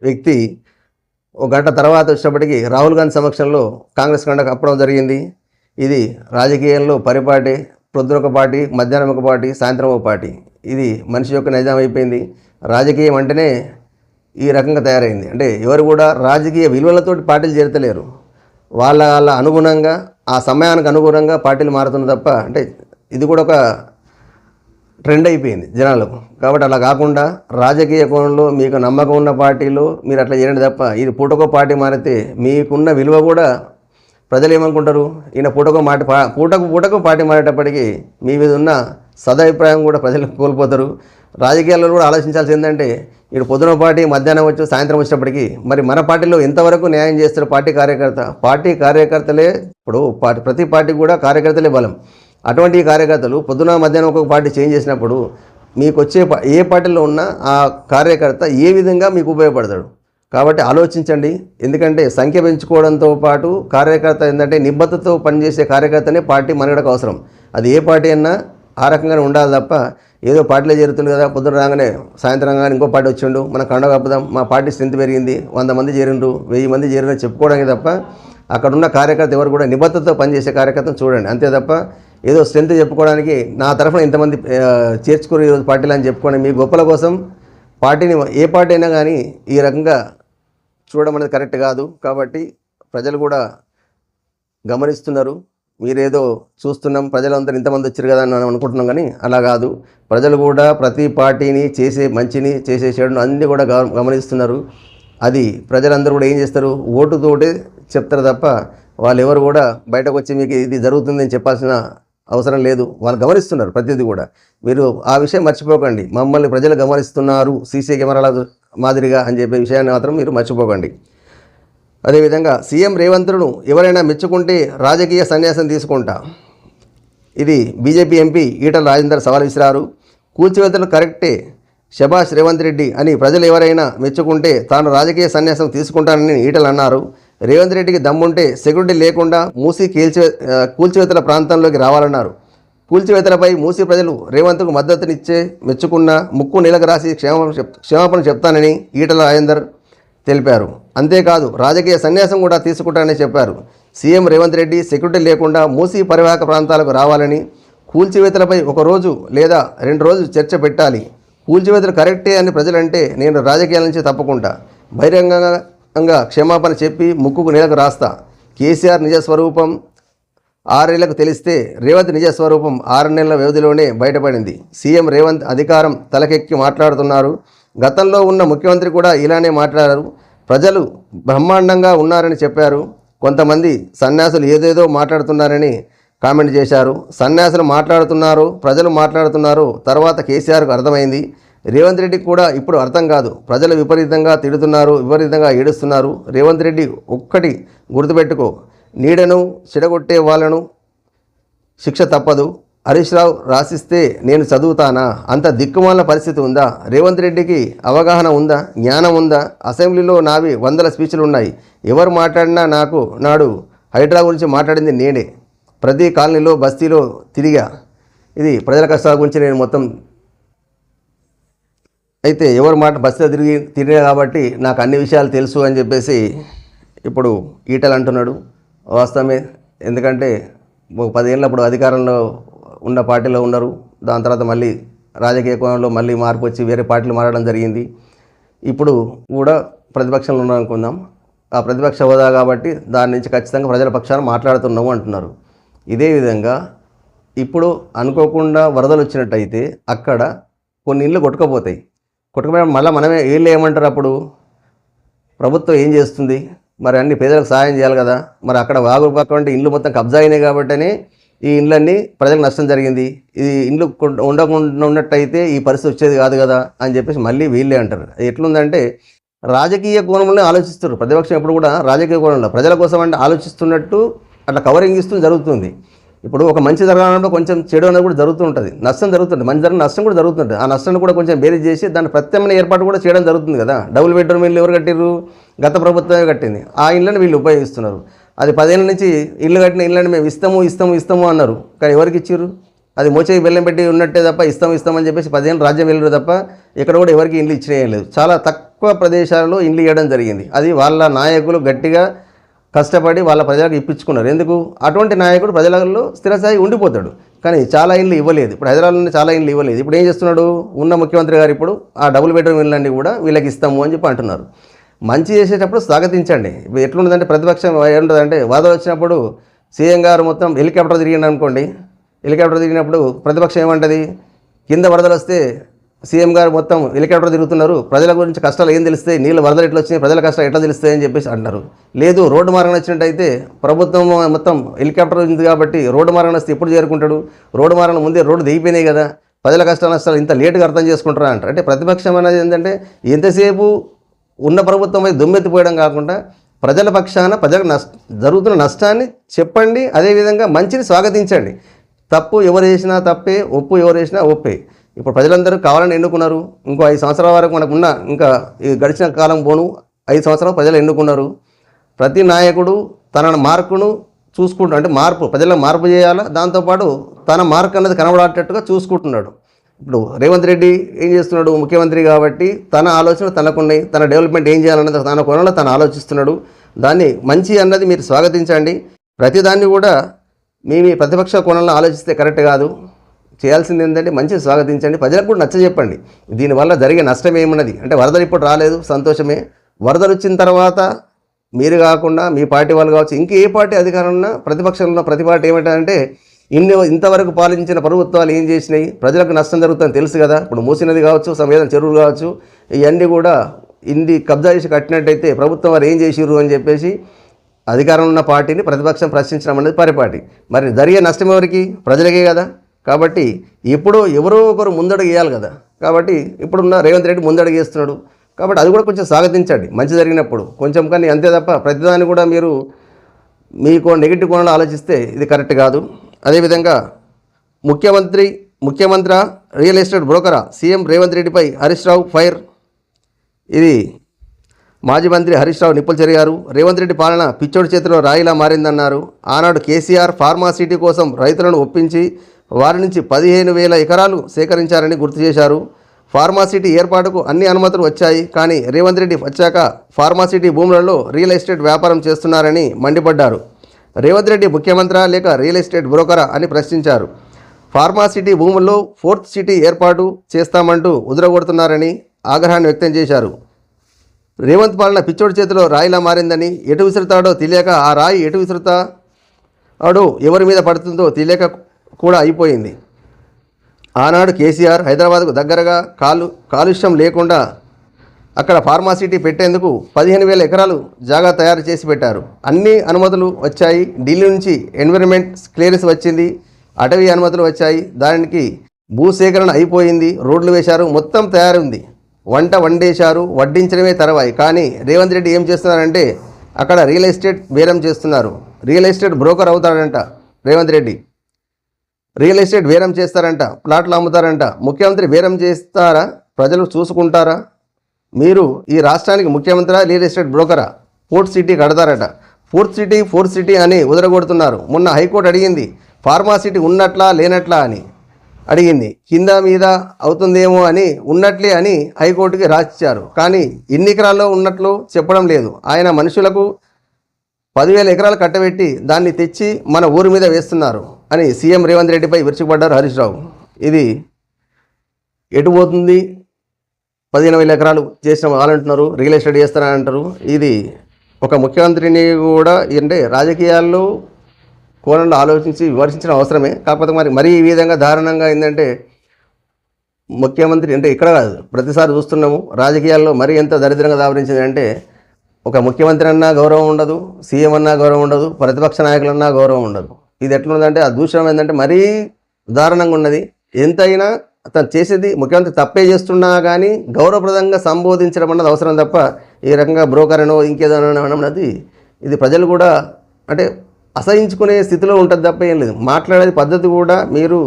వ్యక్తి ఒక గంట తర్వాత వచ్చేటప్పటికి రాహుల్ గాంధీ సమక్షంలో కాంగ్రెస్ కండకు అప్పడం జరిగింది. ఇది రాజకీయంలో పరిపాటి, ప్రొద్దున ఒక పార్టీ, మధ్యాహ్నం ఒక పార్టీ, సాయంత్రం ఒక పార్టీ. ఇది మనిషి యొక్క నైజం అయిపోయింది. రాజకీయం అంటేనే ఈ రకంగా తయారైంది. అంటే ఎవరు కూడా రాజకీయ విలువలతోటి పార్టీలు చేరతలేరు. వాళ్ళ అనుగుణంగా ఆ సమయానికి అనుగుణంగా పార్టీలు మారుతున్న తప్ప, అంటే ఇది కూడా ఒక ట్రెండ్ అయిపోయింది జనాలకు. కాబట్టి అలా కాకుండా రాజకీయ కోణంలో మీకు నమ్మకం ఉన్న పార్టీలో మీరు అట్లా చేయండి తప్ప, ఇది పూటకో పార్టీ మారితే మీకున్న విలువ కూడా ప్రజలు ఏమనుకుంటారు, ఈయన పూటకు పార్టీ మారేటప్పటికీ మీ మీద ఉన్న సదాభిప్రాయం కూడా ప్రజలు కోల్పోతారు. రాజకీయాల్లో కూడా ఆలోచించాల్సి ఏంటంటే ఇప్పుడు పొద్దున పార్టీ, మధ్యాహ్నం వచ్చి సాయంత్రం వచ్చేటప్పటికి మరి మన పార్టీలో ఎంతవరకు న్యాయం చేస్తారు పార్టీ కార్యకర్తలే. ఇప్పుడు ప్రతి పార్టీకి కూడా కార్యకర్తలే బలం. అటువంటి కార్యకర్తలు పొద్దున మధ్యాహ్నం ఒక్కొక్క పార్టీ చేంజ్ చేసినప్పుడు మీకు వచ్చే ఏ పార్టీలో ఉన్నా ఆ కార్యకర్త ఏ విధంగా మీకు ఉపయోగపడతాడు. కాబట్టి ఆలోచించండి. ఎందుకంటే సంఖ్య పెంచుకోవడంతో పాటు కార్యకర్త ఏంటంటే నిబద్ధతతో పనిచేసే కార్యకర్తనే పార్టీ మనుగడకు అవసరం. అది ఏ పార్టీ అయినా ఆ రకంగానే ఉండాలి తప్ప ఏదో పార్టీలో చేరుతుంది కదా, పొద్దున రాగానే సాయంత్రం రాగానే ఇంకో పార్టీ వచ్చిండు, మన కండ కప్పుదాం, మా పార్టీ స్ట్రెంత్ పెరిగింది, 100 మంది చేరిండ్రు, 1000 మంది చేరిన చెప్పుకోవడానికి తప్ప అక్కడున్న కార్యకర్త ఎవరు కూడా నిబద్ధతతో పనిచేసే కార్యకర్తను చూడండి. అంతే తప్ప ఏదో స్ట్రెంత్ చెప్పుకోవడానికి నా తరఫున ఇంతమంది చేర్చుకుని ఈరోజు పార్టీలు అని చెప్పుకోండి మీ గొప్పల కోసం పార్టీని ఏ పార్టీ అయినా కానీ ఈ రకంగా చూడడం అనేది కరెక్ట్ కాదు. కాబట్టి ప్రజలు కూడా గమనిస్తున్నారు. మీరేదో చూస్తున్నాం ప్రజలందరూ ఇంతమంది వచ్చారు కదా అని అనుకుంటున్నాం, కానీ అలా కాదు. ప్రజలు కూడా ప్రతి పార్టీని చేసే మంచిని చేసే చెడును అన్నీ కూడా గమనిస్తున్నారు. అది ప్రజలందరూ కూడా ఏం చేస్తారు, ఓటుతోటే చెప్తారు తప్ప వాళ్ళు ఎవరు కూడా బయటకు వచ్చి మీకు ఇది జరుగుతుందని చెప్పాల్సిన అవసరం లేదు. వాళ్ళు గమనిస్తున్నారు ప్రతిదీ కూడా. మీరు ఆ విషయం మర్చిపోకండి. మమ్మల్ని ప్రజలు గమనిస్తున్నారు సీసీ కెమెరాల మాదిరిగా అని చెప్పే విషయాన్ని మాత్రం మీరు మర్చిపోకండి. అదేవిధంగా సీఎం రేవంత్ను ఎవరైనా మెచ్చుకుంటే రాజకీయ సన్యాసం తీసుకుంటా. ఇది బీజేపీ ఎంపీ ఈటల రాజేందర్ సవాల్ విసిరారు. కూల్చివేతలు కరెక్టే, శభాష్ రేవంత్ రెడ్డి అని ప్రజలు ఎవరైనా మెచ్చుకుంటే తాను రాజకీయ సన్యాసం తీసుకుంటానని ఈటలు అన్నారు. రేవంత్ రెడ్డికి దమ్ముంటే సెక్యూరిటీ లేకుండా మూసీ కూల్చివేతల ప్రాంతంలోకి రావాలన్నారు. కూల్చివేతలపై మూసీ ప్రజలు రేవంత్కు మద్దతునిచ్చే మెచ్చుకున్న ముక్కు నీలకు రాసి క్షమాపణ చెప్తానని ఈటల రాజేందర్ తెలిపారు. అంతేకాదు రాజకీయ సన్యాసం కూడా తీసుకుంటానని చెప్పారు. సీఎం రేవంత్ రెడ్డి సెక్యూరిటీ లేకుండా మూసీ పరివాహక ప్రాంతాలకు రావాలని, కూల్చివేతలపై 1 రోజు లేదా 2 రోజులు చర్చ పెట్టాలి. కూల్చివేతలు కరెక్టే అని ప్రజలంటే నేను రాజకీయాల నుంచి తప్పుకుంటా. బహిరంగంగా క్షమాపణ చెప్పి ముక్కుకు నీలకు రాస్తా. కేసీఆర్ నిజస్వరూపం 6 ఏళ్లకు తెలిస్తే రేవంత్ నిజస్వరూపం 6 నెలల వ్యవధిలోనే బయటపడింది. సీఎం రేవంత్ అధికారం తలకెక్కి మాట్లాడుతున్నారు. గతంలో ఉన్న ముఖ్యమంత్రి కూడా ఇలానే మాట్లాడారు. ప్రజలు బ్రహ్మాండంగా ఉన్నారని చెప్పారు. కొంతమంది సన్యాసులు ఏదేదో మాట్లాడుతున్నారని కామెంట్ చేశారు. సన్యాసులు మాట్లాడుతున్నారు, ప్రజలు మాట్లాడుతున్నారు. తర్వాత కేసీఆర్కు అర్థమైంది. రేవంత్ రెడ్డికి కూడా ఇప్పుడు అర్థం కాదు. ప్రజలు విపరీతంగా తిడుతున్నారు, విపరీతంగా ఏడుస్తున్నారు. రేవంత్ రెడ్డి ఒక్కటి గుర్తుపెట్టుకో, నీడను చెడగొట్టే వాళ్ళను శిక్ష తప్పదు. హరీష్ రావు రాసిస్తే నేను చదువుతానా? అంత దిక్కుమాల పరిస్థితి ఉందా? రేవంత్ రెడ్డికి అవగాహన ఉందా? జ్ఞానం ఉందా? అసెంబ్లీలో నావి 100 స్పీచ్లు ఉన్నాయి. ఎవరు మాట్లాడినా నాడు హైడ్రా గురించి మాట్లాడింది నేనే. ప్రతి కాలనీలో బస్తీలో తిరిగా. ఇది ప్రజల కష్టాల గురించి నేను మొత్తం అయితే ఎవరు మాట బస్తీలో తిరిగా కాబట్టి నాకు అన్ని విషయాలు తెలుసు అని చెప్పేసి ఇప్పుడు ఈటలు అంటున్నాడు. వాస్తవమే. ఎందుకంటే 10 ఏళ్ళప్పుడు అప్పుడు అధికారంలో ఉన్న పార్టీలో ఉన్నారు. దాని తర్వాత మళ్ళీ రాజకీయ కోణంలో మళ్ళీ మార్పు వచ్చి వేరే పార్టీలు మారడం జరిగింది. ఇప్పుడు కూడా ప్రతిపక్షంలో ఉన్నాం అనుకుందాం. ఆ ప్రతిపక్ష హోదా కాబట్టి దాని నుంచి ఖచ్చితంగా ప్రజల పక్షాన మాట్లాడుతున్నాము అంటున్నారు. ఇదే విధంగా ఇప్పుడు అనుకోకుండా వరదలు వచ్చినట్టయితే అక్కడ కొన్ని ఇళ్ళు కొట్టుకుపోతాయి. కొట్టుకుపోయి మళ్ళీ మనమే వీళ్ళు ఏమంటారు? అప్పుడు ప్రభుత్వం ఏం చేస్తుంది? మరి అన్ని పేదలకు సహాయం చేయాలి కదా. మరి అక్కడ వాగు పక్కన ఇల్లు మొత్తం కబ్జా అయినాయి కాబట్టనే ఈ ఇండ్లన్నీ ప్రజలకు నష్టం జరిగింది. ఈ ఇండ్లు ఉండకుండా ఉన్నట్టయితే ఈ పరిస్థితి వచ్చేది కాదు కదా అని చెప్పేసి మళ్ళీ వీళ్ళే అంటారు. ఎట్లుందంటే రాజకీయ కోణంలో ఆలోచిస్తారు. ప్రతిపక్షం ఎప్పుడు కూడా రాజకీయ కోణంలో ప్రజల కోసం అంటే ఆలోచిస్తున్నట్టు అట్లా కవరింగ్ ఇస్తూ జరుగుతుంది. ఇప్పుడు ఒక మంచి జరగడంలో కొంచెం చెడు అనేది కూడా జరుగుతూ ఉంటుంది, నష్టం జరుగుతుంది. మంచి జరిగిన నష్టం కూడా జరుగుతుంది. ఆ నష్టాన్ని కూడా కొంచెం బేరీజ్ చేసి దాని ప్రత్యామ్నాయ ఏర్పాటు కూడా చేయడం జరుగుతుంది కదా. డబుల్ బెడ్రూమ్ ఇల్లు ఎవరు కట్టిర్రు? గత ప్రభుత్వమే కట్టింది. ఆ ఇళ్ళని వీళ్ళు ఉపయోగిస్తున్నారు. అది 10 ఏళ్ళ నుంచి ఇల్లు కట్టిన ఇళ్ళని మేము ఇస్తాము అన్నారు. కానీ ఎవరికి ఇచ్చారు? అది మోచేయి బెల్లం పెట్టి ఉన్నట్టే తప్ప ఇస్తామని చెప్పేసి 10 ఏళ్ళు రాజ్యం వెళ్ళరు తప్ప ఇక్కడ కూడా ఎవరికి ఇండ్లు ఇచ్చినేయలేదు. చాలా తక్కువ ప్రదేశాలలో ఇండ్లు ఇవ్వడం జరిగింది. అది వాళ్ళ నాయకులు గట్టిగా కష్టపడి వాళ్ళ ప్రజలకు ఇప్పించుకున్నారు. ఎందుకు? అటువంటి నాయకుడు ప్రజలలో స్థిరస్థాయి ఉండిపోతాడు. కానీ చాలా ఇళ్ళు ఇవ్వలేదు. ఇప్పుడు హైదరాబాద్లో చాలా ఇళ్ళు ఇవ్వలేదు. ఇప్పుడు ఏం చేస్తున్నాడు ఉన్న ముఖ్యమంత్రి గారు? ఇప్పుడు ఆ డబుల్ బెడ్రూమ్ ఇళ్ళన్నీ కూడా వీళ్ళకి ఇస్తాము అని చెప్పి అంటున్నారు. మంచి చేసేటప్పుడు స్వాగతించండి. ఇప్పుడు ఎట్లుంటుందంటే ప్రతిపక్షం ఏముంటుందంటే వరదలు వచ్చినప్పుడు సీఎం గారు మొత్తం హెలికాప్టర్ తిరిగిండు అనుకోండి. హెలికాప్టర్ తిరిగినప్పుడు ప్రతిపక్షం ఏమంటుంది? కింద వరదలు వస్తే సీఎం గారు మొత్తం హెలికాప్టర్ తిరుగుతున్నారు, ప్రజల గురించి కష్టాలు ఏం తెలుస్తాయి, నీళ్ళు వరదలు ఎట్లా వచ్చినాయి, ప్రజల కష్టాలు ఎట్లా తెలుస్తాయి అని చెప్పేసి అంటున్నారు. లేదు, రోడ్డు మార్గం వచ్చినట్టయితే ప్రభుత్వం మొత్తం హెలికాప్టర్ ఉంది కాబట్టి రోడ్డు మార్గం వస్తే ఎప్పుడు చేరుకుంటాడు? రోడ్డు మార్గం ముందే రోడ్డు దిగిపోయినాయి కదా, ప్రజల కష్టాలు నష్టాలు ఇంత లేటుగా అర్థం చేసుకుంటారా అంటారు. అంటే ప్రతిపక్షం అనేది ఏంటంటే ఎంతసేపు ఉన్న ప్రభుత్వం మీద దుమ్మెత్తిపోయడం కాకుండా ప్రజల పక్షాన ప్రజలకు జరుగుతున్న నష్టాన్ని చెప్పండి. అదేవిధంగా మంచిని స్వాగతించండి. తప్పు ఎవరు చేసినా తప్పే, ఒప్పు ఎవరు చేసినా ఒప్పే. ఇప్పుడు ప్రజలందరూ కావాలని ఎన్నుకున్నారు. ఇంకో 5 సంవత్సరాల వరకు మనకున్న ఇంకా ఈ గడిచిన కాలం పోను 5 సంవత్సరాలు ప్రజలు ఎన్నుకున్నారు. ప్రతి నాయకుడు తన మార్కును చూసుకుంటూ, అంటే ప్రజలకు మార్పు చేయాలా, దాంతోపాటు తన మార్క్ అన్నది కనబడేటట్టుగా చూసుకుంటున్నాడు. ఇప్పుడు రేవంత్ రెడ్డి ఏం చేస్తున్నాడు? ముఖ్యమంత్రి కాబట్టి తన ఆలోచన తనకున్నాయి. తన డెవలప్మెంట్ ఏం చేయాలన్నది తన కోణంలో తను ఆలోచిస్తున్నాడు. దాన్ని మంచి అన్నది మీరు స్వాగతించండి. ప్రతిదాన్ని కూడా మీ ప్రతిపక్ష కోణంలో ఆలోచిస్తే కరెక్ట్ కాదు. చేయాల్సింది ఏంటంటే మంచిగా స్వాగతించండి, ప్రజలకు కూడా నచ్చజెప్పండి. దీనివల్ల జరిగే నష్టం ఏమున్నది అంటే వరదలు ఇప్పుడు రాలేదు, సంతోషమే. వరదలు వచ్చిన తర్వాత మీరు కాకుండా మీ పార్టీ వాళ్ళు కావచ్చు, ఇంకే ఏ పార్టీ అధికారంలో ఉన్నా ప్రతిపక్షంలో ఉన్న ప్రతి పార్టీ ఏమిటంటే ఇంతవరకు పాలించిన ప్రభుత్వాలు ఏం చేసినాయి, ప్రజలకు నష్టం జరుగుతుందని తెలుసు కదా. ఇప్పుడు మూసినది కావచ్చు, సంవేదన చెరువులు కావచ్చు, ఇవన్నీ కూడా కబ్జా చేసి కట్టినట్టయితే ప్రభుత్వం వారు ఏం చేసిర్రు అని చెప్పేసి అధికారంలో ఉన్న పార్టీని ప్రతిపక్షం ప్రశ్నించడం అనేది పరిపాటి. మరి జరిగే నష్టం ఎవరికి? ప్రజలకే కదా. కాబట్టి ఇప్పుడు ఎవరో ఒకరు ముందడుగు వేయాలి కదా. కాబట్టి ఇప్పుడున్న రేవంత్ రెడ్డి ముందడుగు వేస్తున్నాడు. కాబట్టి అది కూడా కొంచెం స్వాగతించండి మంచి జరిగినప్పుడు కొంచెం. కానీ అంతే తప్ప ప్రతిదాన్ని కూడా మీరు మీకు నెగిటివ్ కోణంలో ఆలోచిస్తే ఇది కరెక్ట్ కాదు. అదేవిధంగా ముఖ్యమంత్రి రియల్ ఎస్టేట్ బ్రోకరా? సీఎం రేవంత్ రెడ్డిపై హరీష్ రావు ఫైర్. ఇది మాజీ మంత్రి హరీష్ రావు నిప్పులు చెరిగారు. రేవంత్ రెడ్డి పాలన పిచ్చోడి చేతిలో రాయిలా మారిందన్నారు. ఆనాడు కేసీఆర్ ఫార్మాసిటీ కోసం రైతులను ఒప్పించి వారి నుంచి 15,000 ఎకరాలు సేకరించారని గుర్తు చేశారు. ఫార్మాసిటీ ఏర్పాటుకు అన్ని అనుమతులు వచ్చాయి. కానీ రేవంత్ రెడ్డి వచ్చాక ఫార్మాసిటీ భూములలో రియల్ ఎస్టేట్ వ్యాపారం చేస్తున్నారని మండిపడ్డారు. రేవంత్ రెడ్డి ముఖ్యమంత్రి లేక రియల్ ఎస్టేట్ బ్రోకరా అని ప్రశ్నించారు. ఫార్మాసిటీ భూముల్లో 4th సిటీ ఏర్పాటు చేస్తామంటూ ఉదరగొడుతున్నారని ఆగ్రహాన్ని వ్యక్తం చేశారు. రేవంత్ పాలన పిచ్చోడి చేతిలో రాయిలా మారిందని, ఎటు విసురుతాడో తెలియక ఆ రాయి ఎటు విసురుతాడో ఎవరి మీద పడుతుందో తెలియక కూడా అయిపోయింది. ఆనాడు కేసీఆర్ హైదరాబాద్కు దగ్గరగా కాలుష్యం లేకుండా అక్కడ ఫార్మాసిటీ పెట్టేందుకు 15,000 ఎకరాలు జాగా తయారు చేసి పెట్టారు. అన్ని అనుమతులు వచ్చాయి. ఢిల్లీ నుంచి ఎన్విరాన్మెంట్ క్లియరెన్స్ వచ్చింది. అటవీ అనుమతులు వచ్చాయి. దానికి భూసేకరణ అయిపోయింది. రోడ్లు వేశారు. మొత్తం తయారుంది. వంట వండేశారు. వడ్డించడమే తర్వాయి. కానీ రేవంత్ రెడ్డి ఏం చేస్తున్నారంటే అక్కడ రియల్ ఎస్టేట్ బేరం చేస్తున్నారు. రియల్ ఎస్టేట్ బ్రోకర్ అవుతాడంట రేవంత్ రెడ్డి. రియల్ ఎస్టేట్ బేరం చేస్తారంట. ప్లాట్లు అమ్ముతారంట. ముఖ్యమంత్రి బేరం చేస్తారా? ప్రజలు చూసుకుంటారా? మీరు ఈ రాష్ట్రానికి ముఖ్యమంత్రి రియల్ ఎస్టేట్ బ్రోకరా? 4th సిటీ కడతారట. 4th సిటీ అని ఉదరగొడుతున్నారు. మొన్న హైకోర్టు అడిగింది ఫార్మాసిటీ ఉన్నట్లా లేనట్లా అని అడిగింది. కింద మీద అవుతుందేమో అని ఉన్నట్లే అని హైకోర్టుకి రాసిచ్చారు. కానీ ఎన్ని ఎకరాల్లో ఉన్నట్లు చెప్పడం లేదు. ఆయన మనుషులకు 10,000 ఎకరాలు కట్టబెట్టి దాన్ని తెచ్చి మన ఊరి మీద వేస్తున్నారు అని సీఎం రేవంత్ రెడ్డిపై విరుచుకుపడ్డారు హరీష్ రావు. ఇది ఎటు పోతుంది? 15,000 ఎకరాలు చేసిన వాళ్ళంటున్నారు, రియల్ ఎస్టేట్ చేస్తారని అంటారు. ఇది ఒక ముఖ్యమంత్రిని కూడా అంటే రాజకీయాల్లో కోణంలో ఆలోచించి విమర్శించడం అవసరమే. కాకపోతే మరీ ఈ విధంగా దారుణంగా ఏంటంటే ముఖ్యమంత్రి అంటే ఇక్కడ కాదు ప్రతిసారి చూస్తున్నాము రాజకీయాల్లో మరీ ఎంత దరిద్రంగా దావరించింది అంటే ఒక ముఖ్యమంత్రి అన్నా గౌరవం ఉండదు, సీఎం అన్నా గౌరవం ఉండదు, ప్రతిపక్ష నాయకులన్నా గౌరవం ఉండదు. ఇది ఎట్లున్నదంటే ఆ దూషణం ఏంటంటే మరీ దారుణంగా ఉన్నది. ఎంతైనా అతను చేసేది ముఖ్యమంత్రి తప్పే చేస్తున్నా కానీ గౌరవప్రదంగా సంబోధించడం అన్నది అవసరం తప్ప ఈ రకంగా బ్రోకర్ అనో ఇంకేదో అన్నది ఇది ప్రజలు కూడా అంటే అసహించుకునే స్థితిలో ఉంటుంది తప్ప ఏం లేదు. మాట్లాడేది పద్ధతి కూడా మీరు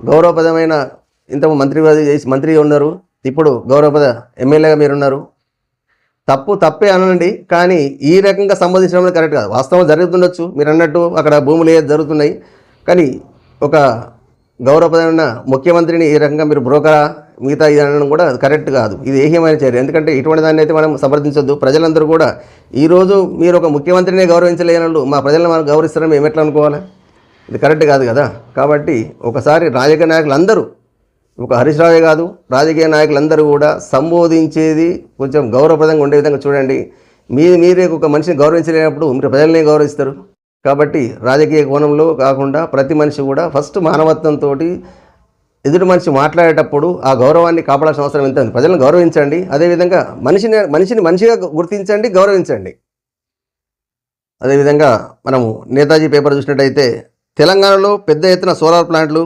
గౌరవప్రదమైన ఇంత మంత్రి ఉన్నారు, ఇప్పుడు గౌరవపద ఎమ్మెల్యేగా మీరున్నారు. తప్పే అనండి, కానీ ఈ రకంగా సంబోధించడం అనేది కరెక్ట్ కాదు. వాస్తవం జరుగుతుండొచ్చు, మీరు అన్నట్టు అక్కడ భూములు ఏది జరుగుతున్నాయి. కానీ ఒక గౌరవప్రదమైన ముఖ్యమంత్రిని ఈ రకంగా మీరు బ్రోకరా మిగతా ఇది అనడం కూడా కరెక్ట్ కాదు. ఇది ఏహ్యమైన చర్య. ఎందుకంటే ఇటువంటి దాన్ని అయితే మనం సమర్థించొద్దు. ప్రజలందరూ కూడా ఈరోజు మీరు ఒక ముఖ్యమంత్రినే గౌరవించలేనట్లు మా ప్రజలను మనం గౌరవిస్తారని మేము ఎట్లా అనుకోవాలి? ఇది కరెక్ట్ కాదు కదా. కాబట్టి ఒకసారి రాజకీయ నాయకులందరూ ఒక హరీష్ రావే కాదు రాజకీయ నాయకులందరూ కూడా సంబోధించేది కొంచెం గౌరవప్రదంగా ఉండే విధంగా చూడండి. మీరే ఒక మనిషిని గౌరవించలేనప్పుడు మీరు ప్రజల్ని గౌరవిస్తారు. కాబట్టి రాజకీయ కోణంలో కాకుండా ప్రతి మనిషి కూడా ఫస్ట్ మానవత్వంతో ఎదుటి మనిషి మాట్లాడేటప్పుడు ఆ గౌరవాన్ని కాపాడాల్సిన అవసరం ఎంత ఉంది. ప్రజలను గౌరవించండి. అదేవిధంగా మనిషిని మనిషిగా గుర్తించండి, గౌరవించండి. అదేవిధంగా మనము నేతాజీ పేపర్ చూసినట్టయితే తెలంగాణలో పెద్ద ఎత్తున సోలార్ ప్లాంట్లు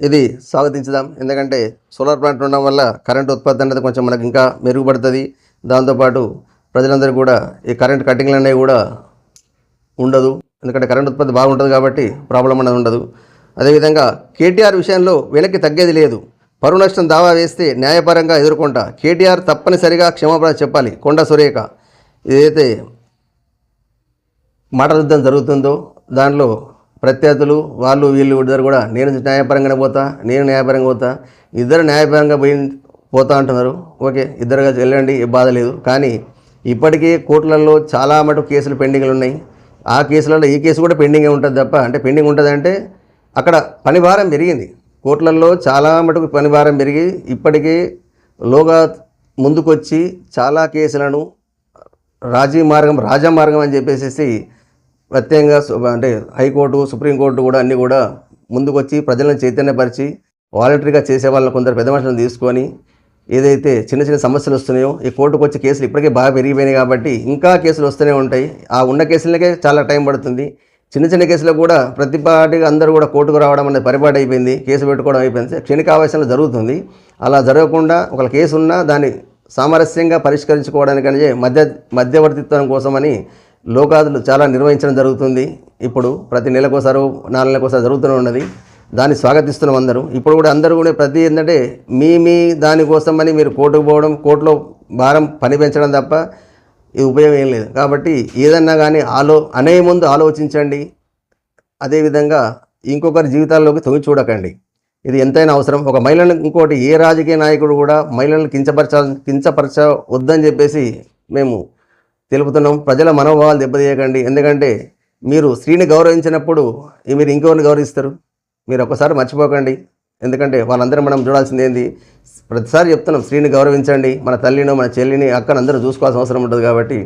ఇది స్వాగతించుదాం. ఎందుకంటే సోలార్ ప్లాంట్ ఉండడం వల్ల కరెంట్ ఉత్పత్తి అనేది కొంచెం మనకు ఇంకా మెరుగుపడుతుంది. దాంతోపాటు ప్రజలందరూ కూడా ఈ కరెంట్ కట్టింగ్లు అనేవి కూడా ఉండదు. ఎందుకంటే కరెంట్ ఉత్పత్తి బాగుంటుంది కాబట్టి ప్రాబ్లం అనేది ఉండదు. అదేవిధంగా కేటీఆర్ విషయంలో వెనక్కి తగ్గేది లేదు. పరువు నష్టం దావా వేస్తే న్యాయపరంగా ఎదుర్కొంటా. కేటీఆర్ తప్పనిసరిగా క్షమాపణ చెప్పాలి. కొండ సురేఖ ఏదైతే మాటల యుద్ధం జరుగుతుందో దానిలో ప్రత్యర్థులు వాళ్ళు వీళ్ళు ఇద్దరు కూడా నేను న్యాయపరంగానే పోతా, నేను న్యాయపరంగా పోతా, ఇద్దరు న్యాయపరంగా పోతా అంటున్నారు. ఓకే, ఇద్దరుగా వెళ్ళండి, ఏ బాధ లేదు. కానీ ఇప్పటికీ కోర్టులలో చాలా మటుకు కేసులు పెండింగ్లు ఉన్నాయి. ఆ కేసులలో ఈ కేసు కూడా పెండింగే ఉంటుంది తప్ప అంటే పెండింగ్ ఉంటుందంటే అక్కడ పనిభారం పెరిగింది. కోర్టులలో చాలా మటుకు పనిభారం పెరిగి ఇప్పటికీ లోగా ముందుకొచ్చి చాలా కేసులను రాజా మార్గం అని చెప్పేసి ప్రత్యేకంగా అంటే హైకోర్టు సుప్రీంకోర్టు కూడా అన్నీ కూడా ముందుకొచ్చి ప్రజలను చైతన్యపరిచి వాలంటరీగా చేసే వాళ్ళని కొందరు పెద్ద మనుషులను తీసుకొని ఏదైతే చిన్న చిన్న సమస్యలు వస్తున్నాయో ఈ కోర్టుకు వచ్చే కేసులు ఇప్పటికే బాగా పెరిగిపోయినాయి కాబట్టి ఇంకా కేసులు వస్తూనే ఉంటాయి. ఆ ఉన్న కేసులకే చాలా టైం పడుతుంది. చిన్న చిన్న కేసులకు కూడా ప్రతిపాటిగా అందరూ కూడా కోర్టుకు రావడం అనేది పరిపాటి అయిపోయింది. కేసు పెట్టుకోవడం అయిపోయింది. క్షణిక ఆవేశంలో జరుగుతుంది. అలా జరగకుండా ఒక కేసు ఉన్నా దాన్ని సామరస్యంగా పరిష్కరించుకోవడానికనే మధ్యవర్తిత్వం కోసమని లోకాదులు చాలా నిర్వహించడం జరుగుతుంది. ఇప్పుడు ప్రతి నెలకోసారి 4 నెలలకోసారి జరుగుతూనే ఉన్నది. దాన్ని స్వాగతిస్తున్నాం అందరూ. ఇప్పుడు కూడా అందరూ కూడా ప్రతి ఏంటంటే మీ దానికోసమని మీరు కోర్టుకు పోవడం, కోర్టులో భారం పని పెంచడం తప్ప ఇది ఉపయోగం ఏం లేదు. కాబట్టి ఏదన్నా కానీ అనే ముందు ఆలోచించండి. అదేవిధంగా ఇంకొకరి జీవితాల్లోకి తొంగి చూడకండి. ఇది ఎంతైనా అవసరం. ఒక మహిళను ఇంకోటి ఏ రాజకీయ నాయకుడు కూడా మహిళలను కించపరచవద్దని చెప్పేసి మేము తెలుపుతున్నాం. ప్రజల మనోభావాలు దెబ్బతీయకండి. ఎందుకంటే మీరు స్త్రీని గౌరవించినప్పుడు మీరు ఇంకెవరిని గౌరవిస్తారు? మీరు ఒక్కసారి మర్చిపోకండి. ఎందుకంటే వాళ్ళందరూ మనం చూడాల్సింది ఏంది, ప్రతిసారి చెప్తున్నాం స్త్రీని గౌరవించండి. మన తల్లిని, మన చెల్లిని, అక్కని అందరూ చూసుకోవాల్సిన అవసరం ఉంటుంది. కాబట్టి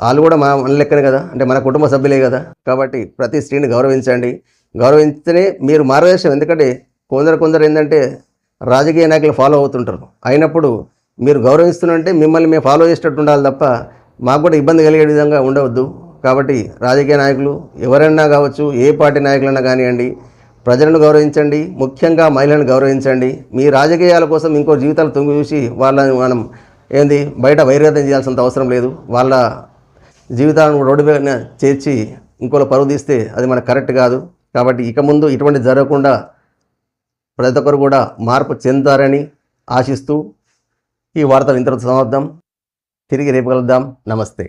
వాళ్ళు కూడా మన లెక్కనే కదా, అంటే మన కుటుంబ సభ్యులే కదా. కాబట్టి ప్రతి స్త్రీని గౌరవించండి. గౌరవించితేనే మీరు మార్గదర్శనం. ఎందుకంటే కొందరు ఏంటంటే రాజకీయ నాయకులు ఫాలో అవుతుంటారు. అయినప్పుడు మీరు గౌరవిస్తున్నంటే మిమ్మల్ని మేము ఫాలో చేసేటట్టు ఉండాలి తప్ప మాకు కూడా ఇబ్బంది కలిగే విధంగా ఉండవద్దు. కాబట్టి రాజకీయ నాయకులు ఎవరైనా కావచ్చు, ఏ పార్టీ నాయకులైనా కానివ్వండి, ప్రజలను గౌరవించండి. ముఖ్యంగా మహిళలను గౌరవించండి. మీ రాజకీయాల కోసం ఇంకో జీవితాలు తొంగి చూసి వాళ్ళని మనం బయట వైరగతం చేయాల్సినంత అవసరం లేదు. వాళ్ళ జీవితాలను రోడ్డు మీద చేర్చి ఇంకోలో పరువు తీస్తే అది మనకు కరెక్ట్ కాదు. కాబట్టి ఇక ముందు ఇటువంటి జరగకుండా ప్రతి ఒక్కరు కూడా మార్పు చెందుతారని ఆశిస్తూ ఈ వార్తలు ఇంతటితో సమాప్తం. తిరిగి రేపు కలుద్దాం. నమస్తే.